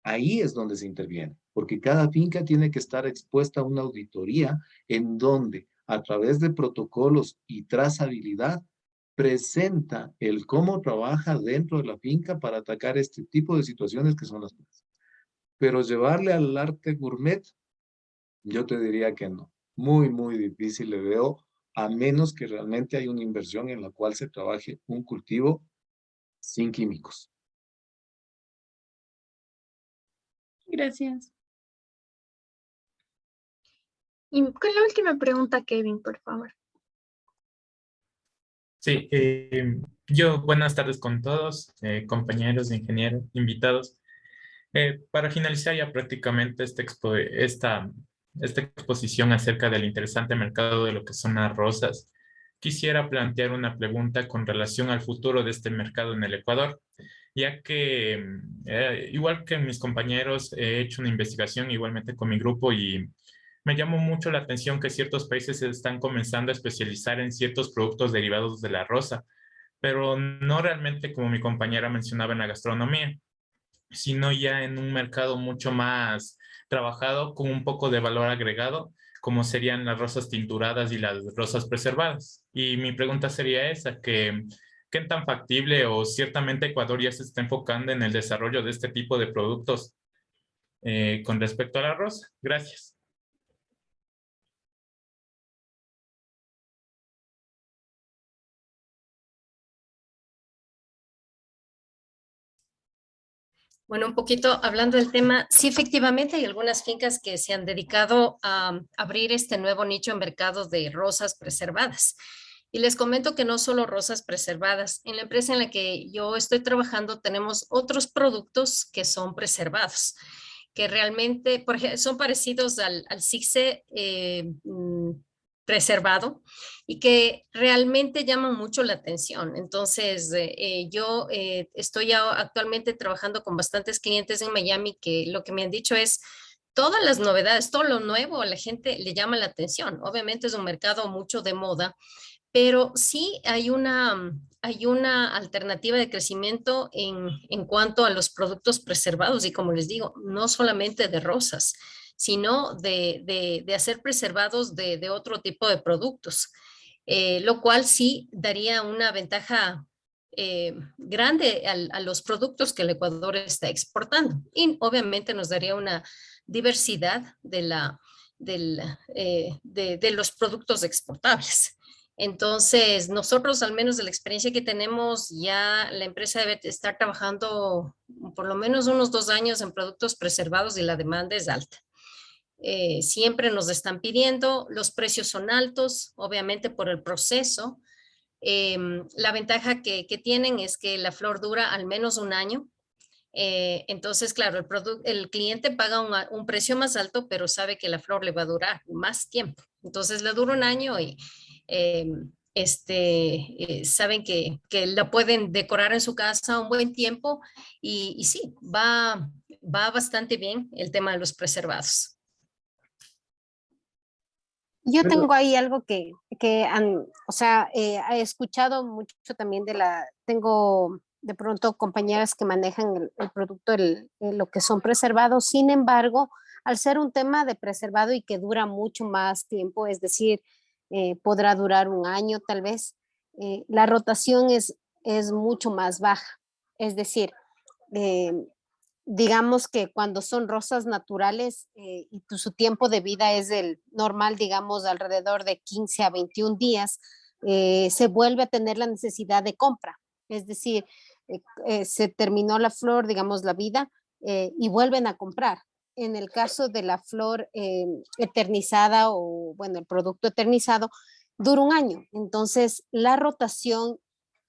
C: ahí es donde se interviene, porque cada finca tiene que estar expuesta a una auditoría en donde, a través de protocolos y trazabilidad, presenta el cómo trabaja dentro de la finca para atacar este tipo de situaciones que son las plagas. Pero llevarle al arte gourmet, yo te diría que no. Muy, muy difícil le veo, a menos que realmente haya una inversión en la cual se trabaje un cultivo sin químicos.
L: Gracias.
B: Y con la última pregunta, Kevin, por favor.
M: Sí, buenas tardes con todos, compañeros, ingenieros, invitados. Para finalizar ya prácticamente esta exposición acerca del interesante mercado de lo que son las rosas, quisiera plantear una pregunta con relación al futuro de este mercado en el Ecuador, ya que, igual que mis compañeros, he hecho una investigación igualmente con mi grupo y me llamó mucho la atención que ciertos países se están comenzando a especializar en ciertos productos derivados de la rosa, pero no realmente como mi compañera mencionaba en la gastronomía, sino ya en un mercado mucho más trabajado con un poco de valor agregado, como serían las rosas tinturadas y las rosas preservadas. Y mi pregunta sería esa, ¿qué tan factible o ciertamente Ecuador ya se está enfocando en el desarrollo de este tipo de productos con respecto a la rosa? Gracias.
D: Bueno, un poquito hablando del tema, sí, efectivamente hay algunas fincas que se han dedicado a abrir este nuevo nicho en mercado de rosas preservadas. Y les comento que no solo rosas preservadas. En la empresa en la que yo estoy trabajando tenemos otros productos que son preservados, que realmente, por ejemplo, son parecidos al CIGSE preservado y que realmente llaman mucho la atención. Entonces, yo estoy actualmente trabajando con bastantes clientes en Miami que lo que me han dicho es todas las novedades, todo lo nuevo a la gente le llama la atención. Obviamente es un mercado mucho de moda, pero sí hay una alternativa de crecimiento en cuanto a los productos preservados y como les digo, no solamente de rosas, sino de hacer preservados de otro tipo de productos, lo cual sí daría una ventaja grande a los productos que el Ecuador está exportando y obviamente nos daría una diversidad de los productos exportables. Entonces, nosotros, al menos de la experiencia que tenemos, ya la empresa debe estar trabajando por lo menos unos 2 años en productos preservados y la demanda es alta. Siempre nos están pidiendo, los precios son altos, obviamente por el proceso. La ventaja que tienen es que la flor dura al menos un año. Entonces, claro, el cliente paga un precio más alto, pero sabe que la flor le va a durar más tiempo. Entonces, le dura un año y saben que la pueden decorar en su casa un buen tiempo y sí, va bastante bien el tema de los preservados.
E: Yo tengo ahí algo o sea, he escuchado mucho también tengo de pronto compañeras que manejan el producto, lo que son preservados. Sin embargo, al ser un tema de preservado y que dura mucho más tiempo, es decir, podrá durar un año tal vez, la rotación es mucho más baja. Es decir, digamos que cuando son rosas naturales y su tiempo de vida es el normal, digamos, alrededor de 15 a 21 días, se vuelve a tener la necesidad de compra. Es decir, se terminó la flor, digamos, la vida, y vuelven a comprar. En el caso de la flor eternizada o, bueno, el producto eternizado, dura un año. Entonces, la rotación,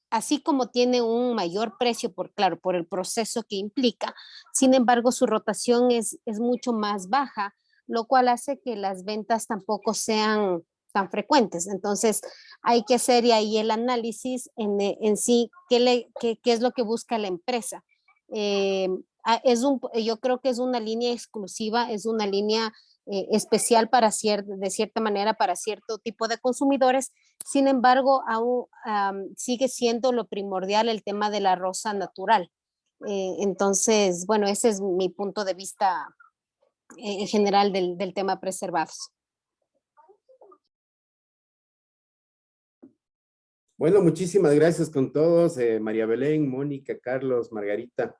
E: así como tiene un mayor precio, claro, por el proceso que implica, sin embargo, su rotación es mucho más baja, lo cual hace que las ventas tampoco sean tan frecuentes. Entonces, hay que hacer ahí el análisis en sí, qué es lo que busca la empresa. Yo creo que es una línea exclusiva, es una línea especial de cierta manera para cierto tipo de consumidores. Sin embargo, aún sigue siendo lo primordial el tema de la rosa natural. Entonces, bueno, ese es mi punto de vista en general del tema preservados.
A: Bueno, muchísimas gracias con todos, María Belén, Mónica, Carlos, Margarita,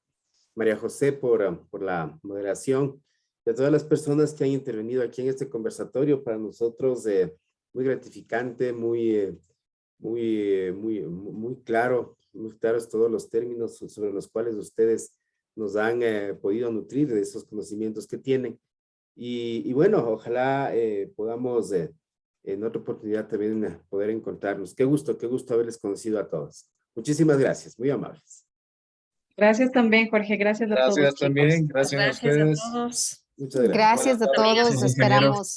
A: María José por la moderación, y a todas las personas que han intervenido aquí en este conversatorio. Para nosotros muy gratificante, muy claro, muy claros todos los términos sobre los cuales ustedes nos han podido nutrir de esos conocimientos que tienen. Y bueno, ojalá podamos en otra oportunidad también poder encontrarnos. Qué gusto haberles conocido a todos. Muchísimas gracias, muy amables.
F: Gracias también, Jorge. Gracias a todos.
C: Gracias también.
F: Chicos.
C: Gracias a ustedes.
D: a todos.
A: Muchas gracias.
E: Gracias a todos, esperamos.